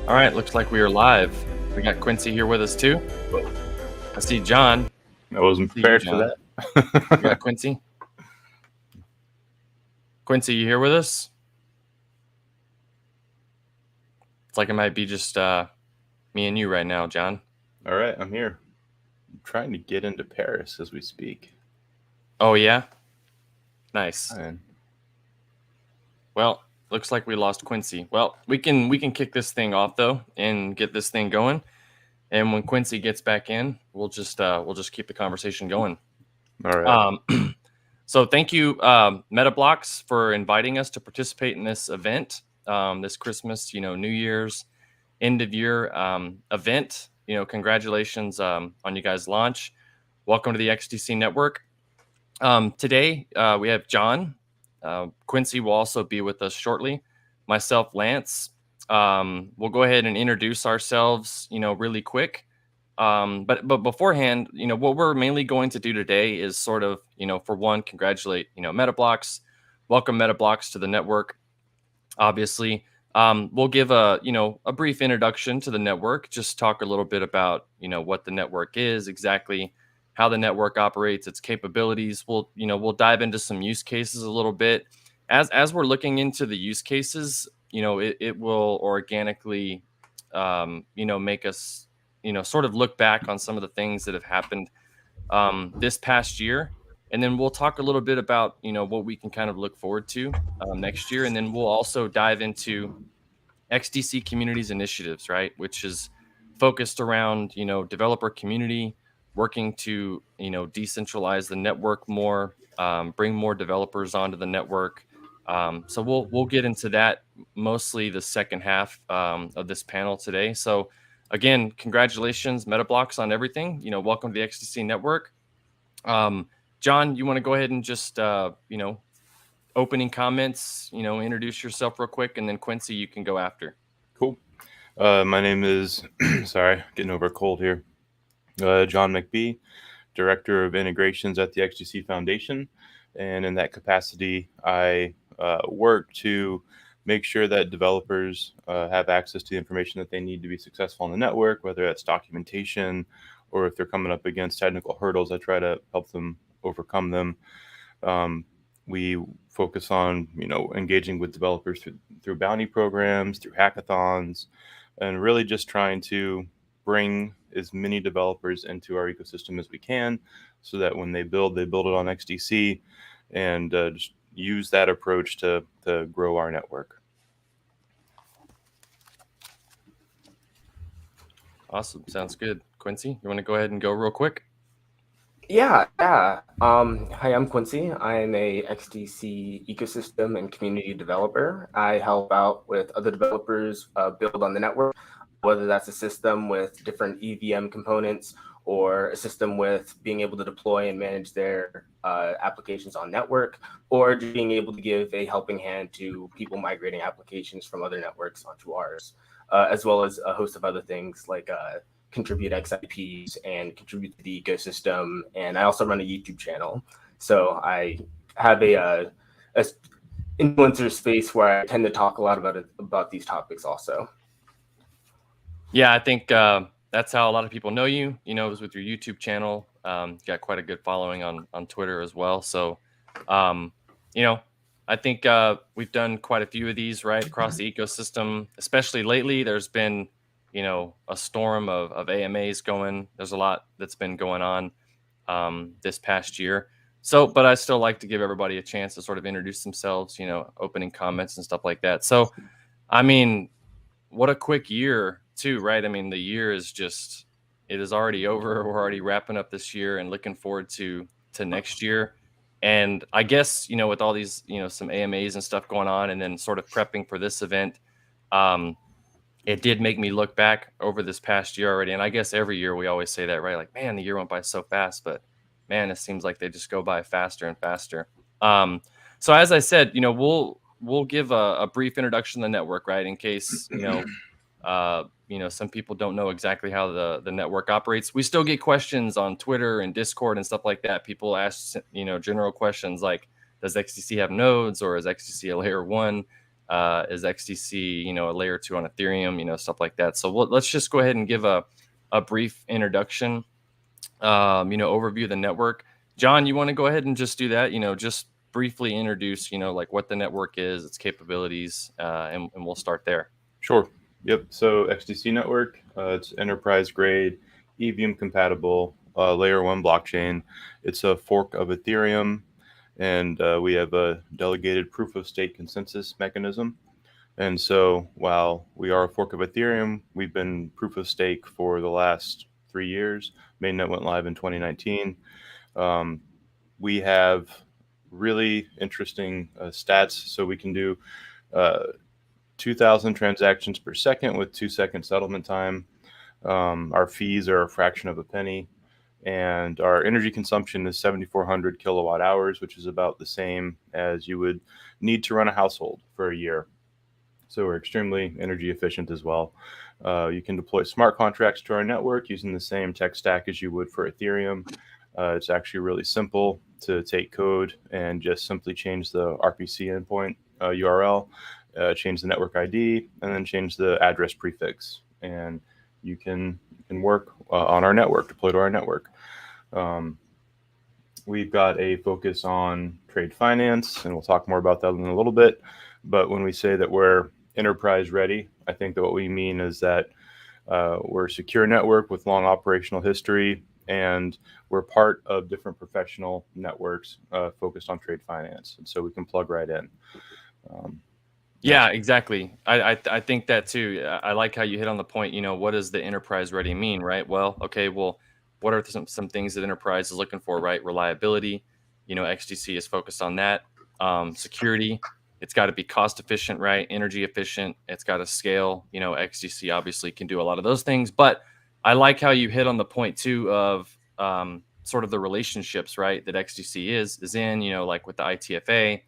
All right, looks like we are live. We got Quincy here with us too. I see John. I wasn't See you, prepared for John. that. We got Quincy. Quincy, you here with us? It's like it might be just me and you right now, John. All right, I'm here. I'm trying to get into Paris as we speak. Oh yeah, nice. And Well, looks like we lost Quincy. Well, we can kick this thing off though and get this thing going. And when Quincy gets back in, we'll just keep the conversation going. all right, So thank you, MetaBlocks, for inviting us to participate in this event, this Christmas, New Year's end of year event. Congratulations on you guys' launch. Welcome to the XDC Network. Today we have John. Quincy will also be with us shortly. Myself, Lance. We'll go ahead and introduce ourselves, really quick. But beforehand, what we're mainly going to do today is sort of, for one, congratulate, MetaBlocks, welcome MetaBlocks to the network. Obviously, we'll give a brief introduction to the network, just talk a little bit about, what the network is exactly, how the network operates, its capabilities. We'll dive into some use cases a little bit. As we're looking into the use cases, it will organically, make us, sort of look back on some of the things that have happened this past year. And then we'll talk a little bit about, what we can kind of look forward to next year. And then we'll also dive into XDC Communities initiatives, right? Which is focused around, developer community, working to, decentralize the network more, bring more developers onto the network. So we'll get into that mostly the second half of this panel today. So again, congratulations, MetaBlocks, on everything. Welcome to the XDC network. John, you want to go ahead and just opening comments, introduce yourself real quick, and then Quincy, you can go after. cool. My name is sorry, getting over a cold here. John McBee, Director of Integrations at the XDC Foundation, and in that capacity, I work to make sure that developers have access to the information that they need to be successful on the network, whether that's documentation or if they're coming up against technical hurdles, I try to help them overcome them. We focus on, engaging with developers through bounty programs, through hackathons, and really just trying to bring as many developers into our ecosystem as we can, so that when they build it on XDC, and just use that approach to grow our network. Awesome. Sounds good. Quincy, you want to go ahead and go real quick? Yeah. Hi, I'm Quincy. I'm a XDC ecosystem and community developer. I help out with other developers build on the network, whether that's a system with different EVM components or a system with being able to deploy and manage their applications on network, or just being able to give a helping hand to people migrating applications from other networks onto ours, as well as a host of other things like contribute XIPs and contribute to the ecosystem. And I also run a YouTube channel. So I have a influencer space where I tend to talk a lot about these topics also. Yeah, I think that's how a lot of people know you. Is with your YouTube channel. You got quite a good following on Twitter as well. So, I think we've done quite a few of these right across the ecosystem, especially lately. There's been a storm of AMAs going. There's a lot that's been going on this past year. So, but I still like to give everybody a chance to sort of introduce themselves, opening comments and stuff like that. So, I mean, what a quick year too, right? I mean, the year is just, it is already over. We're already wrapping up this year and looking forward to next year. And I guess, with all these, some AMAs and stuff going on and then sort of prepping for this event, it did make me look back over this past year already. And I guess every year we always say that, right? Like, man, the year went by so fast, but man, it seems like they just go by faster and faster. So as I said, we'll give a brief introduction to the network, right? In case, some people don't know exactly how the network operates. We still get questions on Twitter and Discord and stuff like that. People ask, general questions like, does XDC have nodes, or is XDC a layer 1? Is XDC, a layer 2 on Ethereum, stuff like that. So let's just go ahead and give a brief introduction, overview of the network. John, you want to go ahead and just do that, just briefly introduce, like what the network is, its capabilities, and we'll start there. Sure. Yep. So XDC network, it's enterprise grade, EVM compatible, layer 1 blockchain. It's a fork of Ethereum. And we have a delegated proof of stake consensus mechanism. And so while we are a fork of Ethereum, we've been proof of stake for the last 3 years. Mainnet went live in 2019. We have really interesting stats. So we can do 2,000 transactions per second with 2-second settlement time. Our fees are a fraction of a penny. And our energy consumption is 7,400 kilowatt hours, which is about the same as you would need to run a household for a year. So we're extremely energy efficient as well. You can deploy smart contracts to our network using the same tech stack as you would for Ethereum. It's actually really simple to take code and just simply change the RPC endpoint URL, change the network ID, and then change the address prefix. And you can work on our network, deploy to our network. We've got a focus on trade finance, and we'll talk more about that in a little bit. But when we say that we're enterprise ready, I think that what we mean is that we're a secure network with long operational history, and we're part of different professional networks focused on trade finance. And so we can plug right in. Yeah, exactly. I think that too. I like how you hit on the point, what does the enterprise ready mean, right? Well, okay, what are some things that enterprise is looking for, right? Reliability, XDC is focused on that. Security, it's got to be cost efficient, right? Energy efficient, it's got to scale. XDC obviously can do a lot of those things, but I like how you hit on the point too of sort of the relationships, right? That XDC is in, like with the ITFA,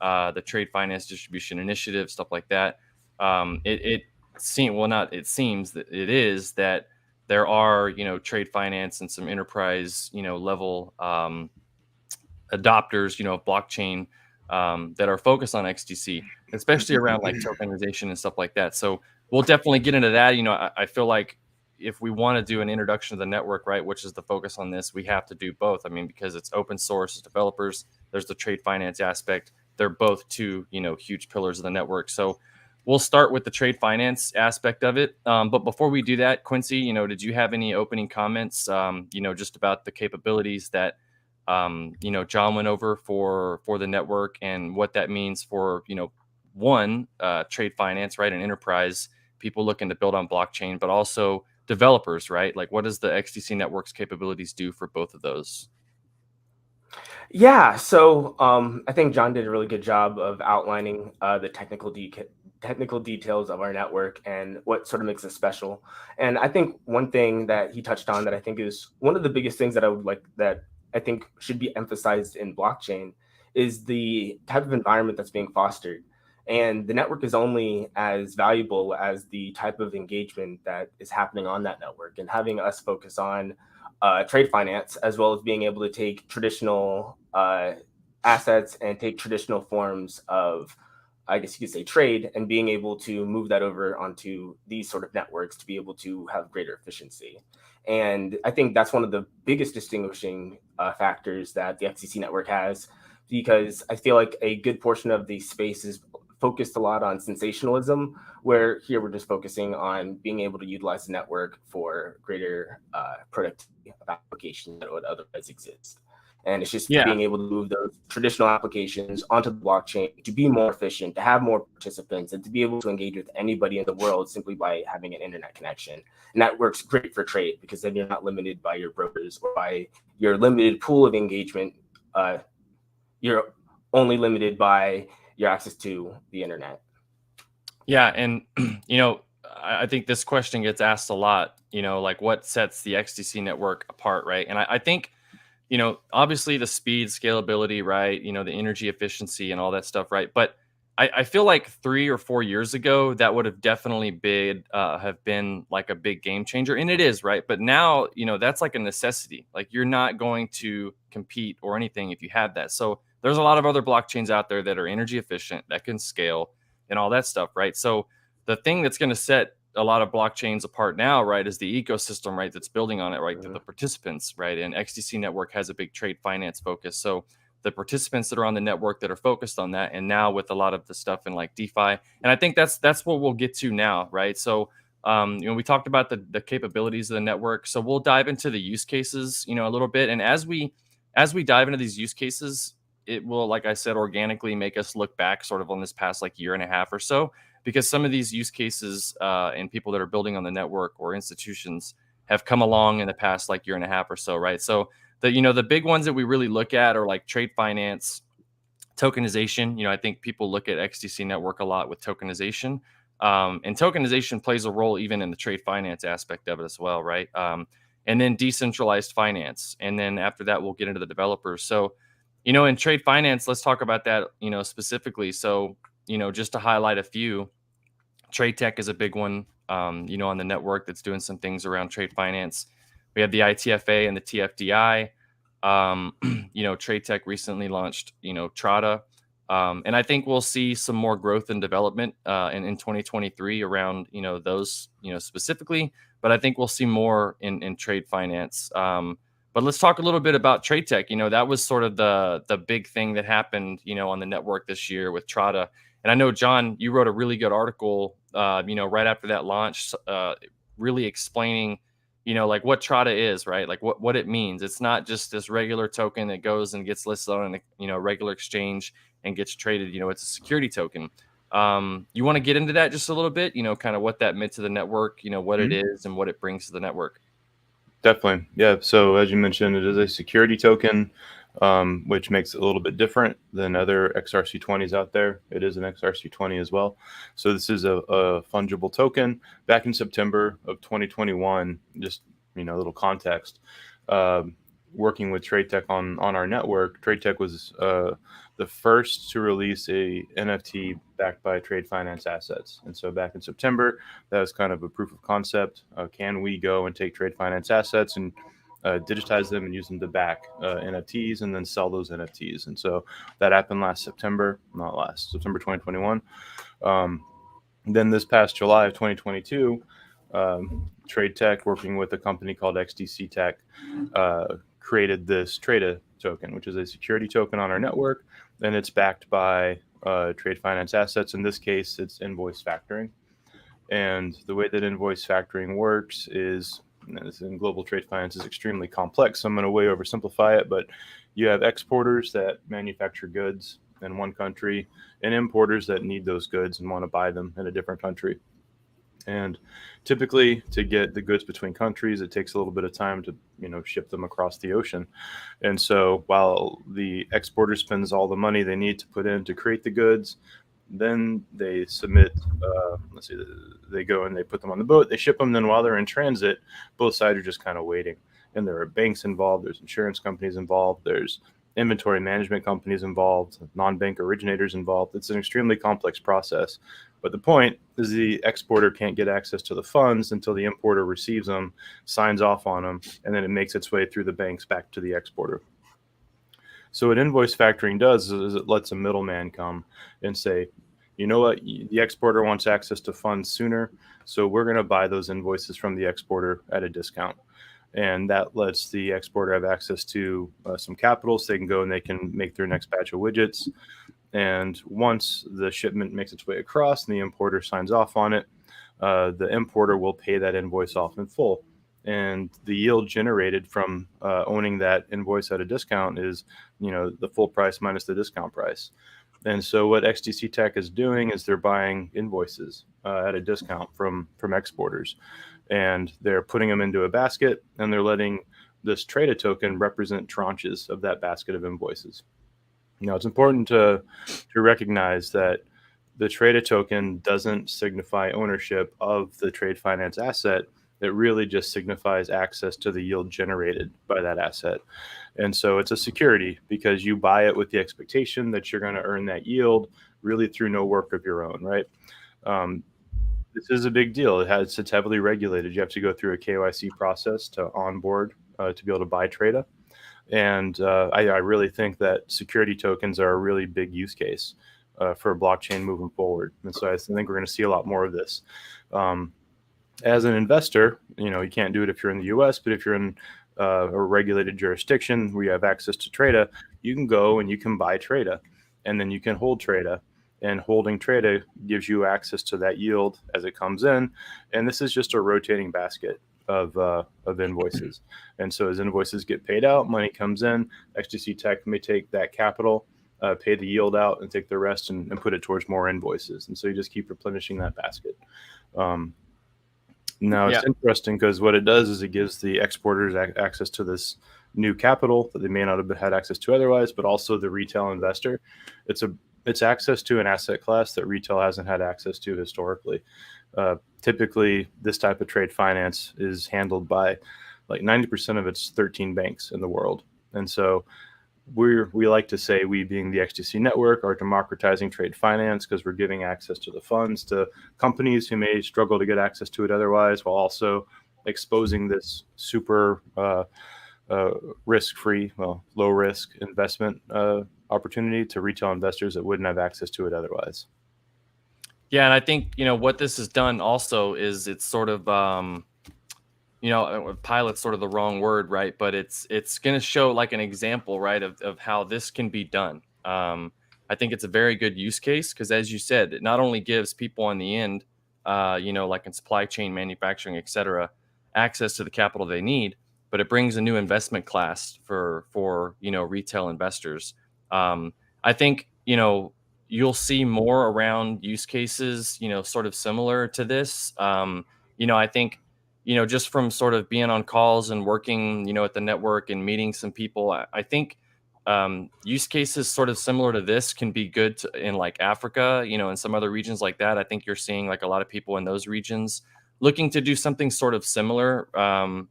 the Trade Finance Distribution Initiative, stuff like that. It seems that it is that there are, trade finance and some enterprise, level adopters, blockchain that are focused on XDC, especially around like tokenization and stuff like that. So we'll definitely get into that. I feel like if we want to do an introduction to the network, right, which is the focus on this, we have to do both. I mean, because it's open source, it's developers, there's the trade finance aspect. They're both two, huge pillars of the network. So we'll start with the trade finance aspect of it. But before we do that, Quincy, did you have any opening comments, just about the capabilities that, John went over for the network and what that means for, one, trade finance, right, and enterprise, people looking to build on blockchain, but also developers, right? Like, what does the XDC network's capabilities do for both of those? Yeah, so I think John did a really good job of outlining the technical details of our network and what sort of makes it special. And I think one thing that he touched on that I think is one of the biggest things that I think should be emphasized in blockchain is the type of environment that's being fostered. And the network is only as valuable as the type of engagement that is happening on that network. And having us focus on trade finance, as well as being able to take traditional assets and take traditional forms of, I guess you could say, trade, and being able to move that over onto these sort of networks to be able to have greater efficiency. And I think that's one of the biggest distinguishing factors that the XCC network has, because I feel like a good portion of the space is focused a lot on sensationalism, where here we're just focusing on being able to utilize the network for greater productivity of applications that would otherwise exist. And it's just Yeah. being able to move those traditional applications onto the blockchain to be more efficient, to have more participants, and to be able to engage with anybody in the world simply by having an internet connection. And that works great for trade, because then you're not limited by your brokers or by your limited pool of engagement. You're only limited by your access to the internet. Yeah. And, I think this question gets asked a lot, like what sets the XDC network apart, right? And I think, obviously the speed, scalability, right? The energy efficiency and all that stuff, right? But I feel like 3 or 4 years ago, that would have definitely have been like a big game changer. And it is, right? But now, that's like a necessity. Like you're not going to compete or anything if you have that. So there's a lot of other blockchains out there that are energy efficient, that can scale and all that stuff, right? So the thing that's going to set a lot of blockchains apart now, right, is the ecosystem, right, that's building on it, right, the participants, right, and XDC network has a big trade finance focus. So the participants that are on the network that are focused on that, and now with a lot of the stuff in like DeFi, and I think that's what we'll get to now, right? So we talked about the capabilities of the network, so we'll dive into the use cases, a little bit, and as we dive into these use cases, it will, like I said, organically make us look back sort of on this past like year and a half or so, because some of these use cases and people that are building on the network or institutions have come along in the past like year and a half or so, right? So the big ones that we really look at are like trade finance, tokenization. I think people look at XDC network a lot with tokenization, and tokenization plays a role even in the trade finance aspect of it as well, right? And then decentralized finance, and then after that we'll get into the developers. So in trade finance, let's talk about that specifically. So just to highlight a few, TradeTech is a big one, on the network that's doing some things around trade finance. We have the ITFA and the TFDI. TradeTech recently launched, Trada. And I think we'll see some more growth and development in 2023 around, those, specifically. But I think we'll see more in trade finance. But let's talk a little bit about TradeTech. That was sort of the big thing that happened, on the network this year with Trada. And I know, John, you wrote a really good article, right after that launch, really explaining, like what Trada is, right? Like what it means. It's not just this regular token that goes and gets listed on a, regular exchange and gets traded. It's a security token. You want to get into that just a little bit, kind of what that meant to the network, what it is and what it brings to the network. Definitely. Yeah. So as you mentioned, it is a security token, which makes it a little bit different than other XRC20s out there. It is an XRC20 as well. So this is a fungible token. Back in September of 2021, just, a little context, working with TradeTech on our network, TradeTech was the first to release a NFT backed by trade finance assets. And so back in September, that was kind of a proof of concept. Can we go and take trade finance assets and digitize them and use them to back NFTs and then sell those NFTs. And so that happened September 2021. Then this past July of 2022, Trade Tech, working with a company called XDC Tech, created this TRADA token, which is a security token on our network, and it's backed by trade finance assets. In this case, it's invoice factoring. And the way that invoice factoring works is, in global trade finance, is extremely complex. So I'm going to way oversimplify it, but you have exporters that manufacture goods in one country and importers that need those goods and want to buy them in a different country. And typically, to get the goods between countries, it takes a little bit of time to, ship them across the ocean. And so while the exporter spends all the money they need to put in to create the goods, then they submit, they go and they put them on the boat, they ship them. Then while they're in transit, both sides are just kind of waiting. And there are banks involved, there's insurance companies involved, there's inventory management companies involved, non-bank originators involved. It's an extremely complex process. But the point is the exporter can't get access to the funds until the importer receives them, signs off on them, and then it makes its way through the banks back to the exporter. So what invoice factoring does is it lets a middleman come and say, you know what, the exporter wants access to funds sooner, so we're going to buy those invoices from the exporter at a discount. And that lets the exporter have access to some capital so they can go and they can make their next batch of widgets. And once the shipment makes its way across and the importer signs off on it, the importer will pay that invoice off in full. And the yield generated from owning that invoice at a discount is, the full price minus the discount price. And so what XDC Tech is doing is they're buying invoices at a discount from exporters, and they're putting them into a basket, and they're letting this TRADA token represent tranches of that basket of invoices. Now, it's important to recognize that the TRADA token doesn't signify ownership of the trade finance asset. It really just signifies access to the yield generated by that asset. And so it's a security because you buy it with the expectation that you're going to earn that yield really through no work of your own, right? This is a big deal. It's heavily regulated. You have to go through a KYC process to onboard to be able to buy TRADA. And I really think that security tokens are a really big use case for blockchain moving forward. And so I think we're going to see a lot more of this. As an investor, you can't do it if you're in the US, but if you're in a regulated jurisdiction where you have access to TRADA, you can go and you can buy TRADA, and then you can hold TRADA. And holding TRADA gives you access to that yield as it comes in. And this is just a rotating basket of invoices. And so as invoices get paid out, money comes in, XDC Tech may take that capital, pay the yield out, and take the rest and put it towards more invoices. And so you just keep replenishing that basket. Now, it's interesting because what it does is it gives the exporters access to this new capital that they may not have had access to otherwise, but also the retail investor. It's access to an asset class that retail hasn't had access to historically. Typically, this type of trade finance is handled by like 90% of its 13 banks in the world. And so we like to say, we being the XDC network, are democratizing trade finance because we're giving access to the funds to companies who may struggle to get access to it otherwise, while also exposing this super risk-free, low-risk investment opportunity to retail investors that wouldn't have access to it otherwise. Yeah, and I think what this has done also is it's sort of pilot's sort of the wrong word, right? But it's going to show like an example, right, of how this can be done. I think it's a very good use case because, as you said, it not only gives people on the end, like in supply chain, manufacturing, et cetera, access to the capital they need, but it brings a new investment class for retail investors. I think you'll see more around use cases, sort of similar to this. I think just from sort of being on calls and working, at the network and meeting some people, I think use cases sort of similar to this can be good in like Africa, and some other regions like that. I think you're seeing like a lot of people in those regions looking to do something sort of similar,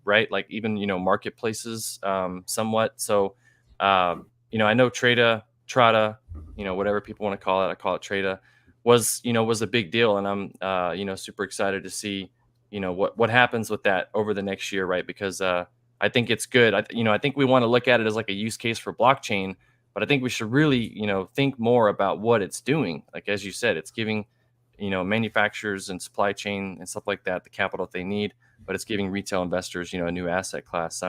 right? Like even, marketplaces somewhat. So, I know TRADA, whatever people want to call it, I call it TRADA, was a big deal. And I'm, super excited to see, what happens with that over the next year, right? Because I I think it's good. I think we want to look at it as like a use case for blockchain, but I think we should really, think more about what it's doing. Like, as you said, it's giving, manufacturers and supply chain and stuff like that the capital that they need, but it's giving retail investors, a new asset class.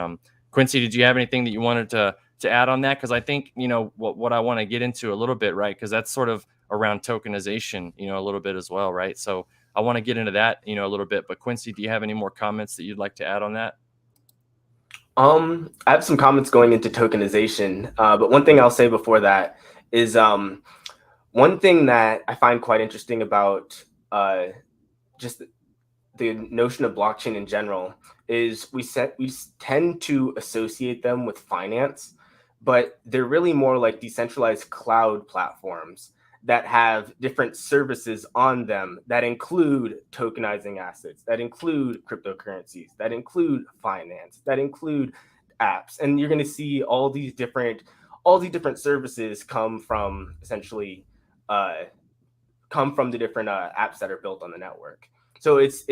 Quincy, did you have anything that you wanted to add on that? Because I think, what I want to get into a little bit, right? Because that's sort of around tokenization, a little bit as well, right? So I want to get into that, a little bit. But Quincy, do you have any more comments that you'd like to add on that? I have some comments going into tokenization, but one thing I'll say before that is one thing that I find quite interesting about just the notion of blockchain in general is we tend to associate them with finance, but they're really more like decentralized cloud platforms that have different services on them that include tokenizing assets, that include cryptocurrencies, that include finance, that include apps. And you're going to see all these different services come from essentially come from the different apps that are built on the network. So it's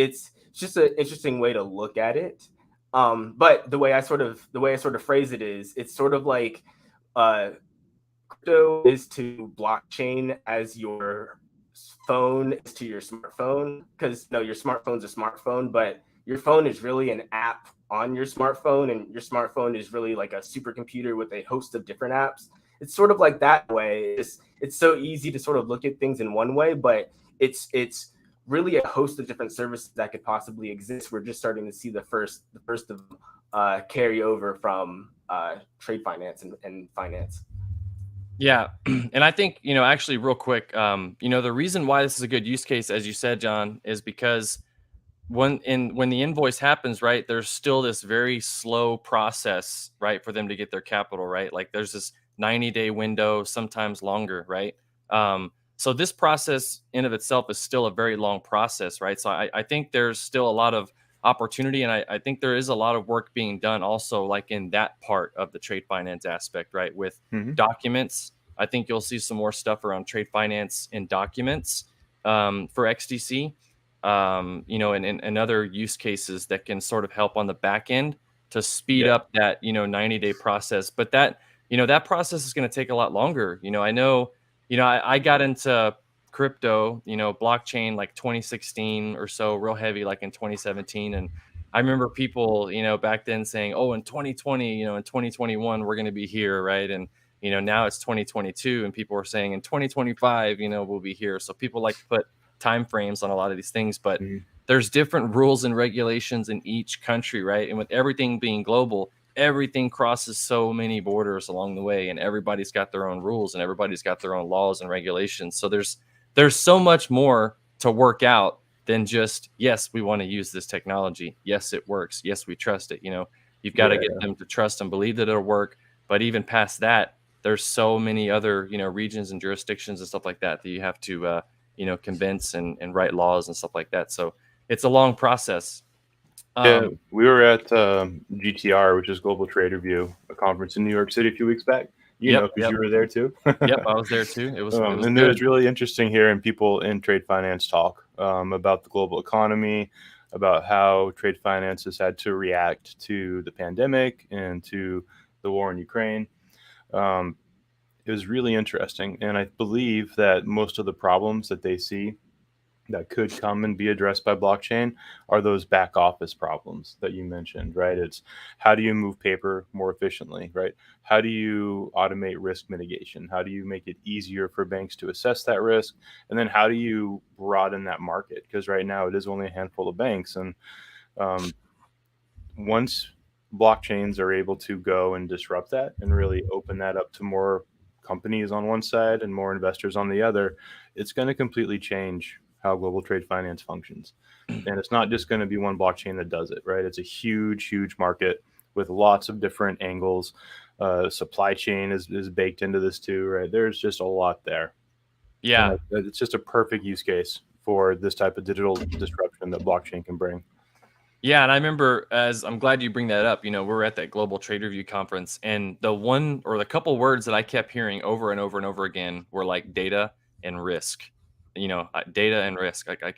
just an interesting way to look at it. But the way I sort of phrase it is, it's sort of like crypto is to blockchain as your phone is to your smartphone, because your smartphone's a smartphone, but your phone is really an app on your smartphone, and your smartphone is really like a supercomputer with a host of different apps. It's sort of like that way. It's so easy to sort of look at things in one way, but it's really a host of different services that could possibly exist. We're just starting to see the first of them carry over from trade finance and finance. Yeah. And I think, actually real quick, the reason why this is a good use case, as you said, John, is because when the invoice happens, right, there's still this very slow process, right, for them to get their capital, right? Like there's this 90-day window, sometimes longer, right? So this process in of itself is still a very long process, right? So I think there's still a lot of opportunity, and I think there is a lot of work being done also, like in that part of the trade finance aspect, right, with documents. I think you'll see some more stuff around trade finance and documents for XDC, and other use cases that can sort of help on the back end to speed up that 90-day process. But that process is going to take a lot longer. I know I got into crypto, blockchain, like 2016 or so, real heavy, like in 2017. And I remember people, back then saying, oh, in 2020, in 2021, we're going to be here. Right. And, now it's 2022 and people were saying in 2025, we'll be here. So people like to put time frames on a lot of these things, but there's different rules and regulations in each country. Right. And with everything being global, everything crosses so many borders along the way, and everybody's got their own rules and everybody's got their own laws and regulations. So there's so much more to work out than just, yes, we want to use this technology. Yes, it works. Yes, we trust it. You've got to get them to trust and believe that it'll work. But even past that, there's so many other, regions and jurisdictions and stuff like that you have to, convince and write laws and stuff like that. So it's a long process. Yeah, we were at GTR, which is Global Trade Review, a conference in New York City a few weeks back. Because you were there too. Yep, I was there too. It was and it was really interesting hearing people in trade finance talk about the global economy, about how trade finance has had to react to the pandemic and to the war in Ukraine. It was really interesting, and I believe that most of the problems that they see that could come and be addressed by blockchain are those back office problems that you mentioned, right? It's how do you move paper more efficiently, right? How do you automate risk mitigation? How do you make it easier for banks to assess that risk? And then how do you broaden that market? Because right now it is only a handful of banks. And once blockchains are able to go and disrupt that and really open that up to more companies on one side and more investors on the other, it's going to completely change how global trade finance functions. And it's not just going to be one blockchain that does it, right? It's a huge, huge market with lots of different angles. Supply chain is baked into this too, right? There's just a lot there. Yeah. And it's just a perfect use case for this type of digital disruption that blockchain can bring. Yeah. And I remember, as I'm glad you bring that up, we were at that Global Trade Review conference, and the couple words that I kept hearing over and over and over again were like data and risk. Data and risk. I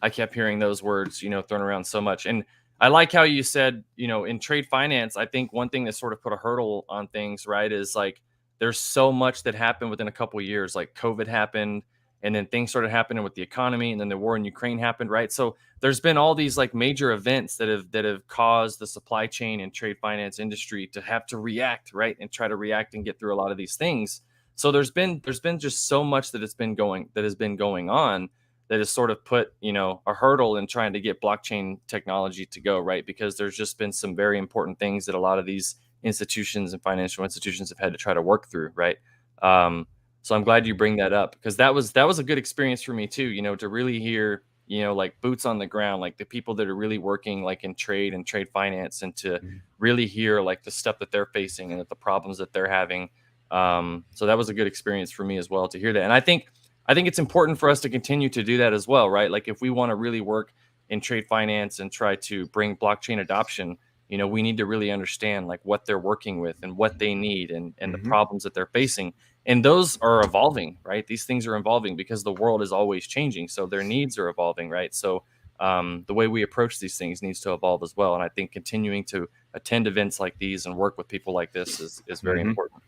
kept hearing those words, thrown around so much. And I like how you said, in trade finance, I think one thing that sort of put a hurdle on things, right, is like there's so much that happened within a couple of years. Like COVID happened, and then things started happening with the economy, and then the war in Ukraine happened, right? So there's been all these like major events that have caused the supply chain and trade finance industry to have to react, right, and try to react and get through a lot of these things. So there's been just so much that has been going on that has sort of put a hurdle in trying to get blockchain technology to go, right, because there's just been some very important things that a lot of these institutions and financial institutions have had to try to work through, right. So I'm glad you bring that up, because that was a good experience for me too, to really hear like boots on the ground, like the people that are really working like in trade and trade finance, and to Mhm. really hear like the stuff that they're facing and the problems that they're having. So that was a good experience for me as well to hear that. And I think it's important for us to continue to do that as well, right? Like if we want to really work in trade finance and try to bring blockchain adoption, we need to really understand like what they're working with and what they need, and the Mhm. problems that they're facing. And those are evolving, right? These things are evolving because the world is always changing. So their needs are evolving, right? So the way we approach these things needs to evolve as well. And I think continuing to attend events like these and work with people like this is very Mhm. important.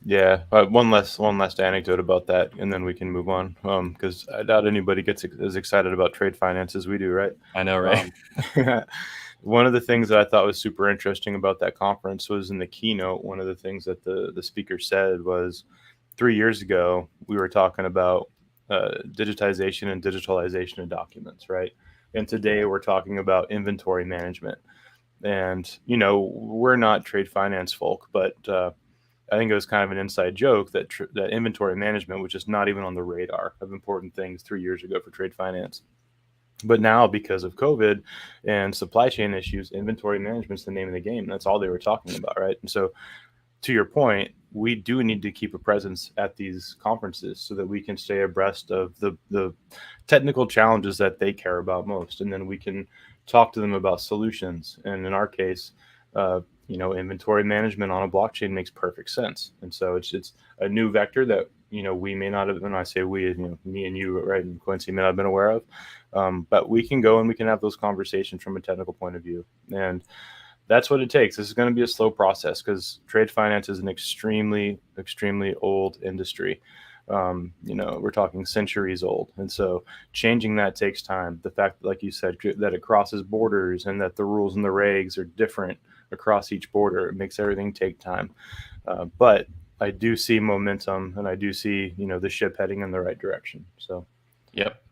Yeah, one last anecdote about that, and then we can move on. Because I doubt anybody gets as excited about trade finance as we do, right? I know, right? Um, one of the things that I thought was super interesting about that conference was in the keynote. One of the things that the speaker said was, 3 years ago we were talking about digitization and digitalization of documents, right? And today we're talking about inventory management. And we're not trade finance folk, but I think it was kind of an inside joke that that inventory management was just not even on the radar of important things 3 years ago for trade finance. But now, because of COVID and supply chain issues, inventory management's the name of the game. That's all they were talking about, right? And so, to your point, we do need to keep a presence at these conferences so that we can stay abreast of the technical challenges that they care about most, and then we can talk to them about solutions. And in our case, inventory management on a blockchain makes perfect sense. And so it's a new vector that we may not have. When I say we, me and you, right, and Quincy may not have been aware of, but we can go and we can have those conversations from a technical point of view. And that's what it takes. This is going to be a slow process because trade finance is an extremely, extremely old industry. We're talking centuries old. And so changing that takes time. The fact, like you said, that it crosses borders and that the rules and the regs are different across each border, it makes everything take time. But I do see momentum, and I do see, the ship heading in the right direction. So, Yep.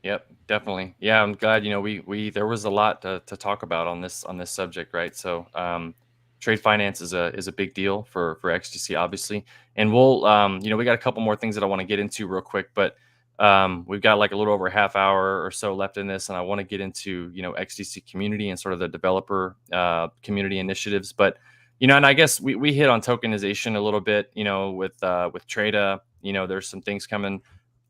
Yep, definitely. Yeah, I'm glad. We there was a lot to talk about on this subject, right? So, trade finance is a big deal for XTC, obviously, and we got a couple more things that I want to get into real quick, but we've got like a little over a half hour or so left in this, and I want to get into XTC community and sort of the developer community initiatives, but and I guess we hit on tokenization a little bit, with Trada. There's some things coming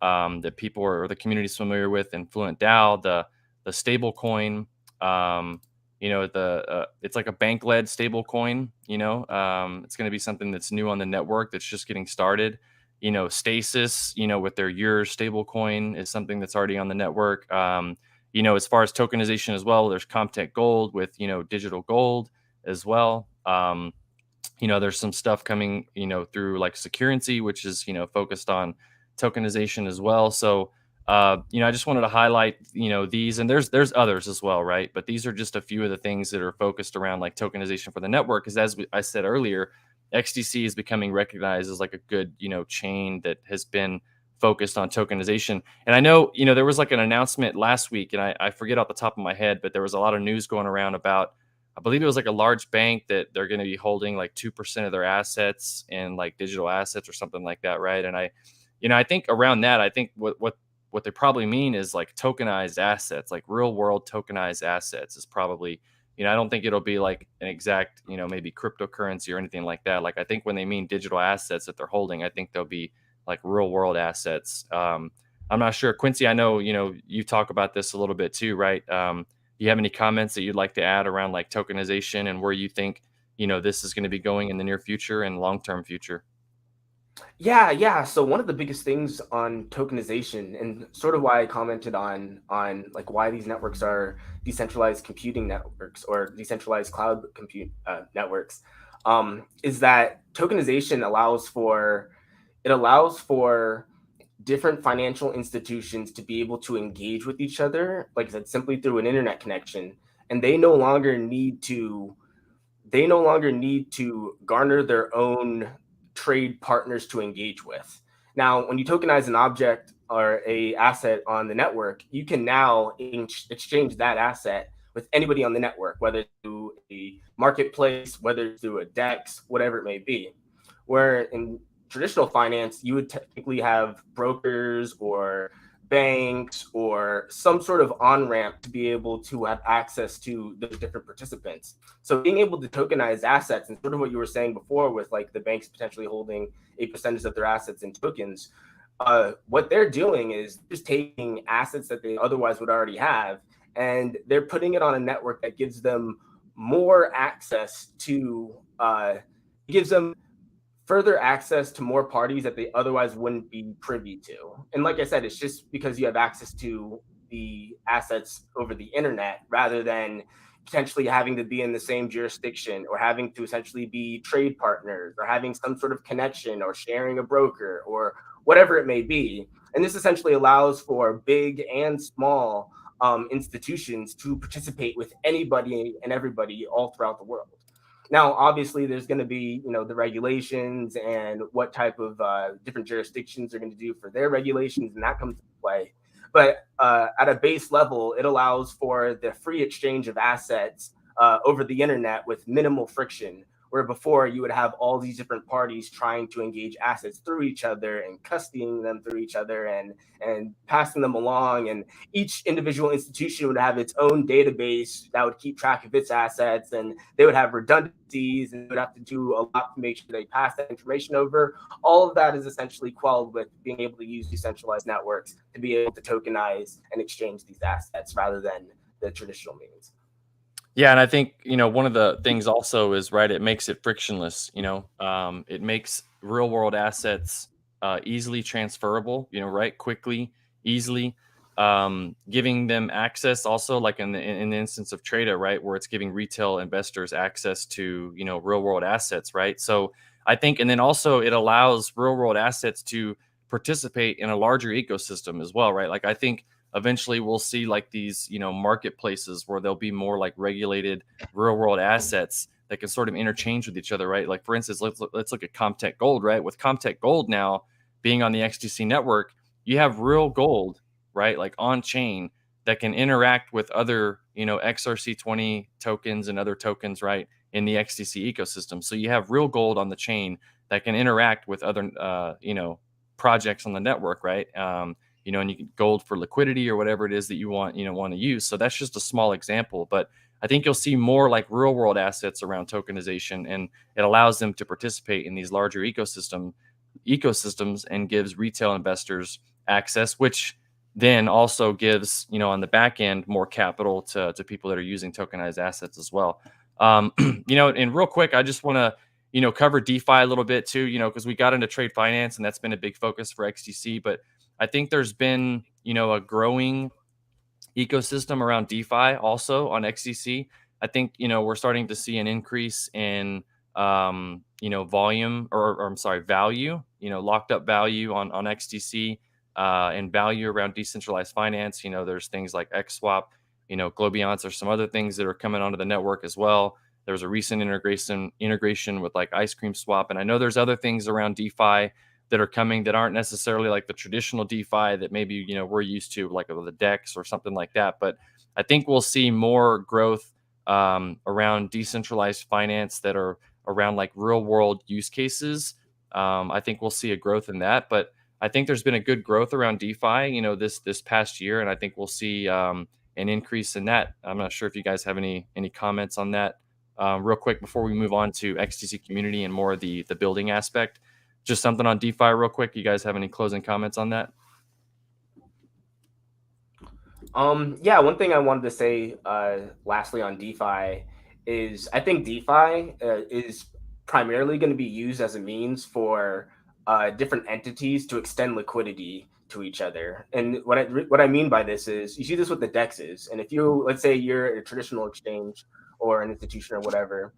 that people or the community is familiar with, in Fluent DAO, the stable coin. It's like a bank led stable coin. It's going to be something that's new on the network that's just getting started. Stasis, with their Your stable coin is something that's already on the network. As far as tokenization as well, there's Comtech Gold with digital gold as well. There's some stuff coming through like Securrency, which is focused on tokenization as well. So I just wanted to highlight these, and there's others as well, right? But these are just a few of the things that are focused around like tokenization for the network, because I said earlier, XDC is becoming recognized as like a good chain that has been focused on tokenization. And I know there was like an announcement last week, and I forget off the top of my head, but there was a lot of news going around about, I believe it was like a large bank that they're going to be holding like 2% of their assets in like digital assets or something like that, right? And I think around that, I think what they probably mean is like tokenized assets, like real world tokenized assets is probably, I don't think it'll be like an exact, maybe cryptocurrency or anything like that. Like I think when they mean digital assets that they're holding, I think they'll be like real world assets. I'm not sure, Quincy. I know you talk about this a little bit too, right? Do you have any comments that you'd like to add around like tokenization and where you think this is going to be going in the near future and long term future? Yeah. So one of the biggest things on tokenization, and sort of why I commented on like why these networks are decentralized computing networks or decentralized cloud compute networks, is that tokenization allows for different financial institutions to be able to engage with each other, like I said, simply through an internet connection, and they no longer need to garner their own trade partners to engage with. Now, when you tokenize an object or a asset on the network, you can now exchange that asset with anybody on the network, whether it's through a marketplace, whether it's through a DEX, whatever it may be. Where in traditional finance, you would technically have brokers or banks or some sort of on ramp to be able to have access to those different participants. So being able to tokenize assets and sort of what you were saying before with like the banks potentially holding a percentage of their assets in tokens, what they're doing is just taking assets that they otherwise would already have and they're putting it on a network that gives them more access to gives them further access to more parties that they otherwise wouldn't be privy to. And like I said, it's just because you have access to the assets over the internet rather than potentially having to be in the same jurisdiction or having to essentially be trade partners or having some sort of connection or sharing a broker or whatever it may be. And this essentially allows for big and small institutions to participate with anybody and everybody all throughout the world. Now, obviously, there's going to be, the regulations and what type of different jurisdictions are going to do for their regulations, and that comes into play. But at a base level, it allows for the free exchange of assets over the internet with minimal friction. Where before you would have all these different parties trying to engage assets through each other and custodying them through each other and passing them along, and each individual institution would have its own database that would keep track of its assets, and they would have redundancies and would have to do a lot to make sure they pass that information over. All of that is essentially quelled with being able to use decentralized networks to be able to tokenize and exchange these assets rather than the traditional means. Yeah, and I think one of the things also is right. It makes it frictionless. It makes real world assets easily transferable. Right, quickly, easily, giving them access. Also, like in the instance of Trada, right, where it's giving retail investors access to real world assets, right. So I think, and then also it allows real world assets to participate in a larger ecosystem as well, right. Like I think eventually we'll see like these marketplaces where there'll be more like regulated real world assets that can sort of interchange with each other, right. Like for instance, let's look at Comtech Gold, right. With Comtech Gold now being on the XDC network, you have real gold, right, like on chain, that can interact with other XRC20 tokens and other tokens, right, in the XDC ecosystem. So you have real gold on the chain that can interact with other projects on the network, right. And you can gold for liquidity or whatever it is that you want to use. So that's just a small example, but I think you'll see more like real world assets around tokenization, and it allows them to participate in these larger ecosystems and gives retail investors access, which then also gives on the back end more capital to people that are using tokenized assets as well. And real quick, I just want to cover DeFi a little bit too, because we got into trade finance and that's been a big focus for XDC, but I think there's been, a growing ecosystem around DeFi also on XDC. I think, we're starting to see an increase in, volume or I'm sorry, value, locked up value on XDC and value around decentralized finance. There's things like XSwap, Globiance, or some other things that are coming onto the network as well. There's a recent integration with like Ice Cream Swap. And I know there's other things around DeFi that are coming that aren't necessarily like the traditional DeFi that maybe we're used to, like the DEX or something like that. But I think we'll see more growth around decentralized finance that are around like real world use cases. I think we'll see a growth in that. But I think there's been a good growth around DeFi, this past year, and I think we'll see an increase in that. I'm not sure if you guys have any comments on that. Real quick before we move on to XDC community and more of the building aspect. Just something on DeFi real quick. You guys have any closing comments on that? Yeah, one thing I wanted to say lastly on DeFi is I think DeFi is primarily going to be used as a means for different entities to extend liquidity to each other. And what I mean by this is you see this with the dexes. And if you, let's say you're a traditional exchange or an institution or whatever,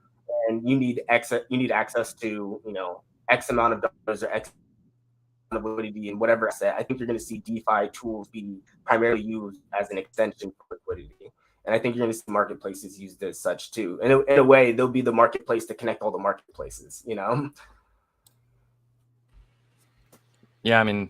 and you need access to, X amount of dollars or X amount of liquidity and whatever asset, I think you're going to see DeFi tools be primarily used as an extension for liquidity. And I think you're going to see marketplaces used as such too. And in a way, they'll be the marketplace to connect all the marketplaces. Yeah, I mean,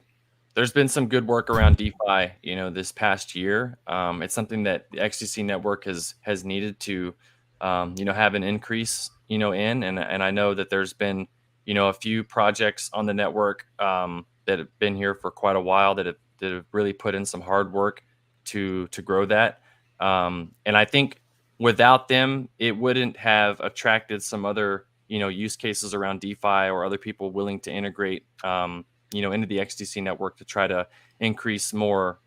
there's been some good work around DeFi, this past year. It's something that the XDC network has needed to, have an increase, and I know that there's been, a few projects on the network that have been here for quite a while that have really put in some hard work to grow that. And I think without them, it wouldn't have attracted some other, use cases around DeFi or other people willing to integrate, into the XDC network to try to increase more,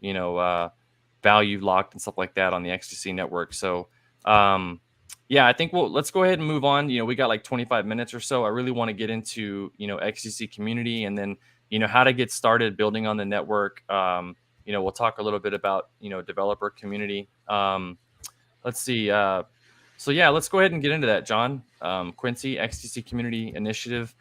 value locked and stuff like that on the XDC network. So, yeah, I think let's go ahead and move on. We got like 25 minutes or so. I really want to get into, XDC community and then, how to get started building on the network. We'll talk a little bit about, developer community. Let's see. So yeah, let's go ahead and get into that, John. Quincy, XDC Community Initiative.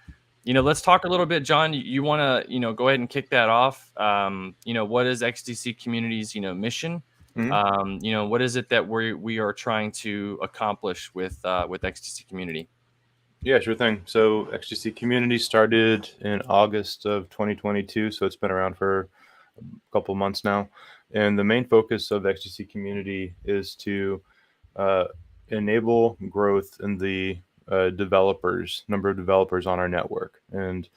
Let's talk a little bit, John. You want to, go ahead and kick that off. What is XDC Community's, mission? Mhm. What is it that we are trying to accomplish with XDC Community? Yeah, sure thing. So XGC Community started in August of 2022, so it's been around for a couple months now. And the main focus of XGC Community is to enable growth in the number of developers on our network. And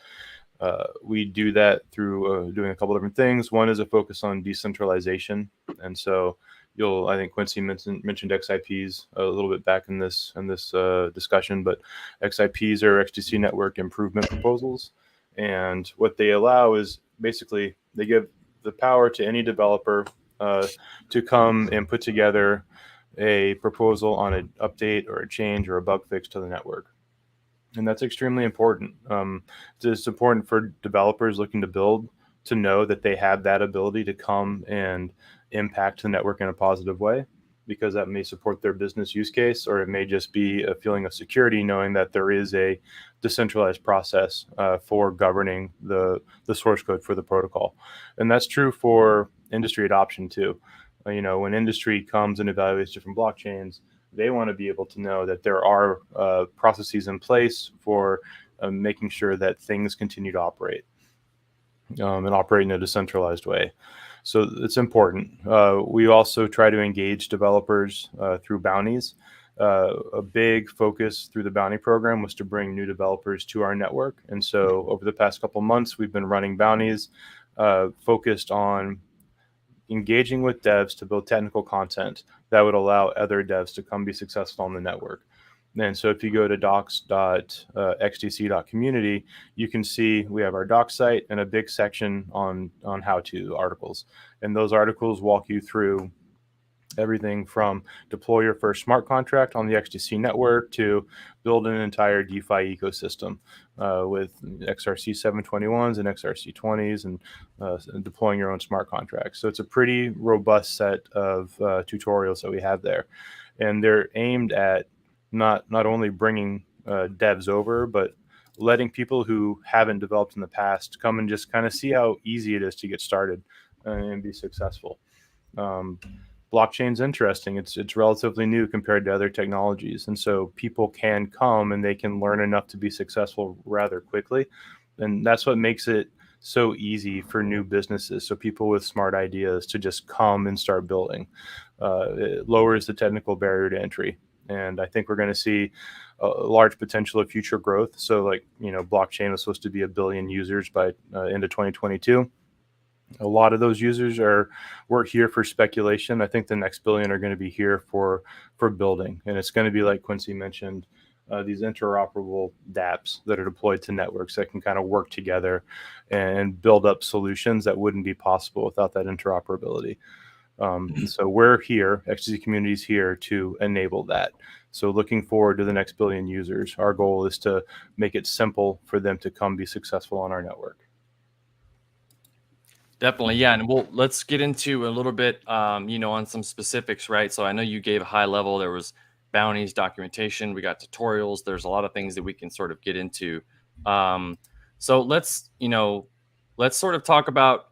we do that through doing a couple different things. One is a focus on decentralization. And so I think Quincy mentioned XIPs a little bit back in this discussion, but XIPs are XDC network improvement proposals. And what they allow is basically they give the power to any developer to come and put together a proposal on an update or a change or a bug fix to the network. And that's extremely important. It's important for developers looking to build to know that they have that ability to come and impact the network in a positive way, because that may support their business use case, or it may just be a feeling of security knowing that there is a decentralized process for governing the source code for the protocol. And that's true for industry adoption too. When industry comes and evaluates different blockchains, they want to be able to know that there are processes in place for making sure that things continue to operate and operate in a decentralized way. So it's important. We also try to engage developers through bounties. A big focus through the bounty program was to bring new developers to our network. And so over the past couple months, we've been running bounties focused on engaging with devs to build technical content that would allow other devs to come be successful on the network. And so if you go to docs.xdc.community, you can see we have our docs site and a big section on how-to articles. And those articles walk you through everything from deploy your first smart contract on the XDC network to build an entire DeFi ecosystem with XRC 721s and XRC 20s and deploying your own smart contracts. So it's a pretty robust set of tutorials that we have there. And they're aimed at not only bringing devs over, but letting people who haven't developed in the past come and just kind of see how easy it is to get started and be successful. Blockchain's interesting. It's relatively new compared to other technologies. And so people can come and they can learn enough to be successful rather quickly. And that's what makes it so easy for new businesses. So people with smart ideas to just come and start building. It lowers the technical barrier to entry. And I think we're going to see a large potential of future growth. So blockchain was supposed to be 1 billion users by end of 2022. A lot of those users weren't here for speculation. I think the next billion are going to be here for building. And it's going to be, like Quincy mentioned, these interoperable dApps that are deployed to networks that can kind of work together and build up solutions that wouldn't be possible without that interoperability. So we're here, XDC Community is here to enable that. So looking forward to the next billion users, our goal is to make it simple for them to come be successful on our network. Definitely, yeah, and let's get into a little bit, on some specifics, right? So I know you gave a high level. There was bounties, documentation. We got tutorials. There's a lot of things that we can sort of get into. So let's sort of talk about,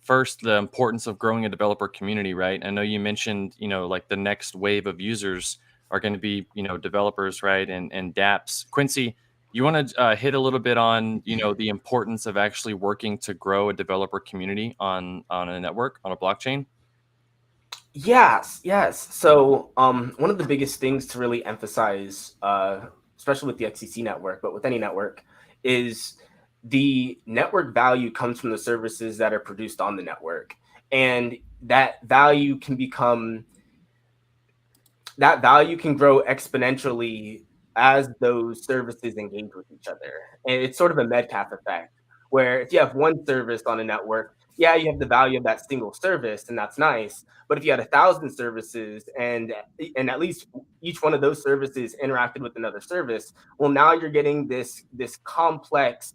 first the importance of growing a developer community, right? I know you mentioned, like the next wave of users are going to be, developers, right, and DApps. Quincy, you want to hit a little bit on, the importance of actually working to grow a developer community on a network, on a blockchain? Yes. So, one of the biggest things to really emphasize, especially with the XCC network, but with any network, is the network value comes from the services that are produced on the network, and that value can grow exponentially as those services engage with each other. And it's sort of a Metcalfe effect, where if you have one service on a network, yeah, you have the value of that single service, and that's nice. But if you had 1,000 services and at least each one of those services interacted with another service, well, now you're getting this complex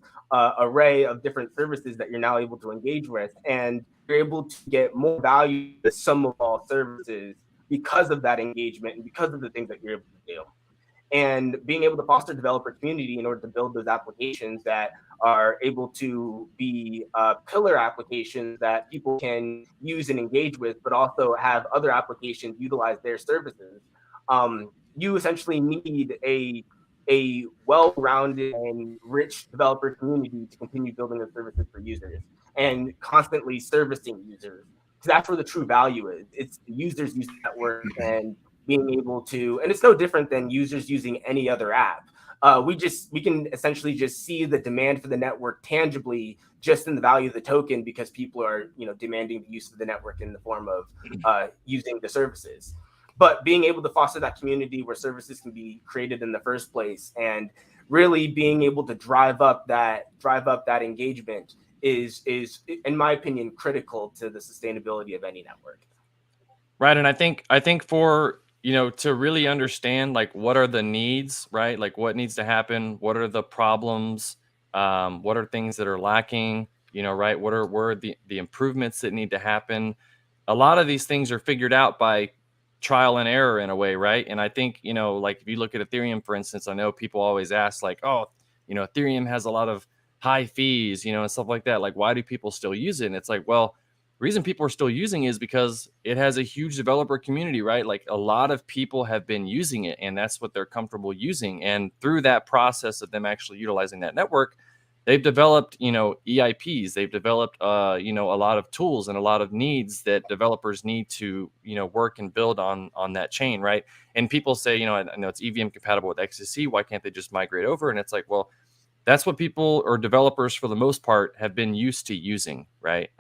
array of different services that you're now able to engage with, and you're able to get more value the sum of all services because of that engagement and because of the things that you're able to do. And being able to foster developer community in order to build those applications that are able to be pillar applications that people can use and engage with, but also have other applications utilize their services. You essentially need a well-rounded and rich developer community to continue building the services for users and constantly servicing users. Because that's where the true value is. It's the users use the network and being able to, and it's no different than users using any other app. We can essentially just see the demand for the network tangibly just in the value of the token because people are demanding the use of the network in the form of using the services. But being able to foster that community where services can be created in the first place and really being able to drive up that engagement is in my opinion critical to the sustainability of any network. Right, and I think for, to really understand, like, what are the needs, right? Like, what needs to happen? What are the problems? What are things that are lacking? Right? What are the improvements that need to happen? A lot of these things are figured out by trial and error in a way, right? And I think, like if you look at Ethereum, for instance, I know people always ask like, oh, Ethereum has a lot of high fees, and stuff like that. Like, why do people still use it? And it's like, well, reason people are still using is because it has a huge developer community, right? Like a lot of people have been using it and that's what they're comfortable using. And through that process of them actually utilizing that network, they've developed, EIPs, they've developed, a lot of tools and a lot of needs that developers need to, work and build on that chain, right? And people say, I know it's EVM compatible with XCC. Why can't they just migrate over? And it's like, well, that's what people or developers for the most part have been used to using, right?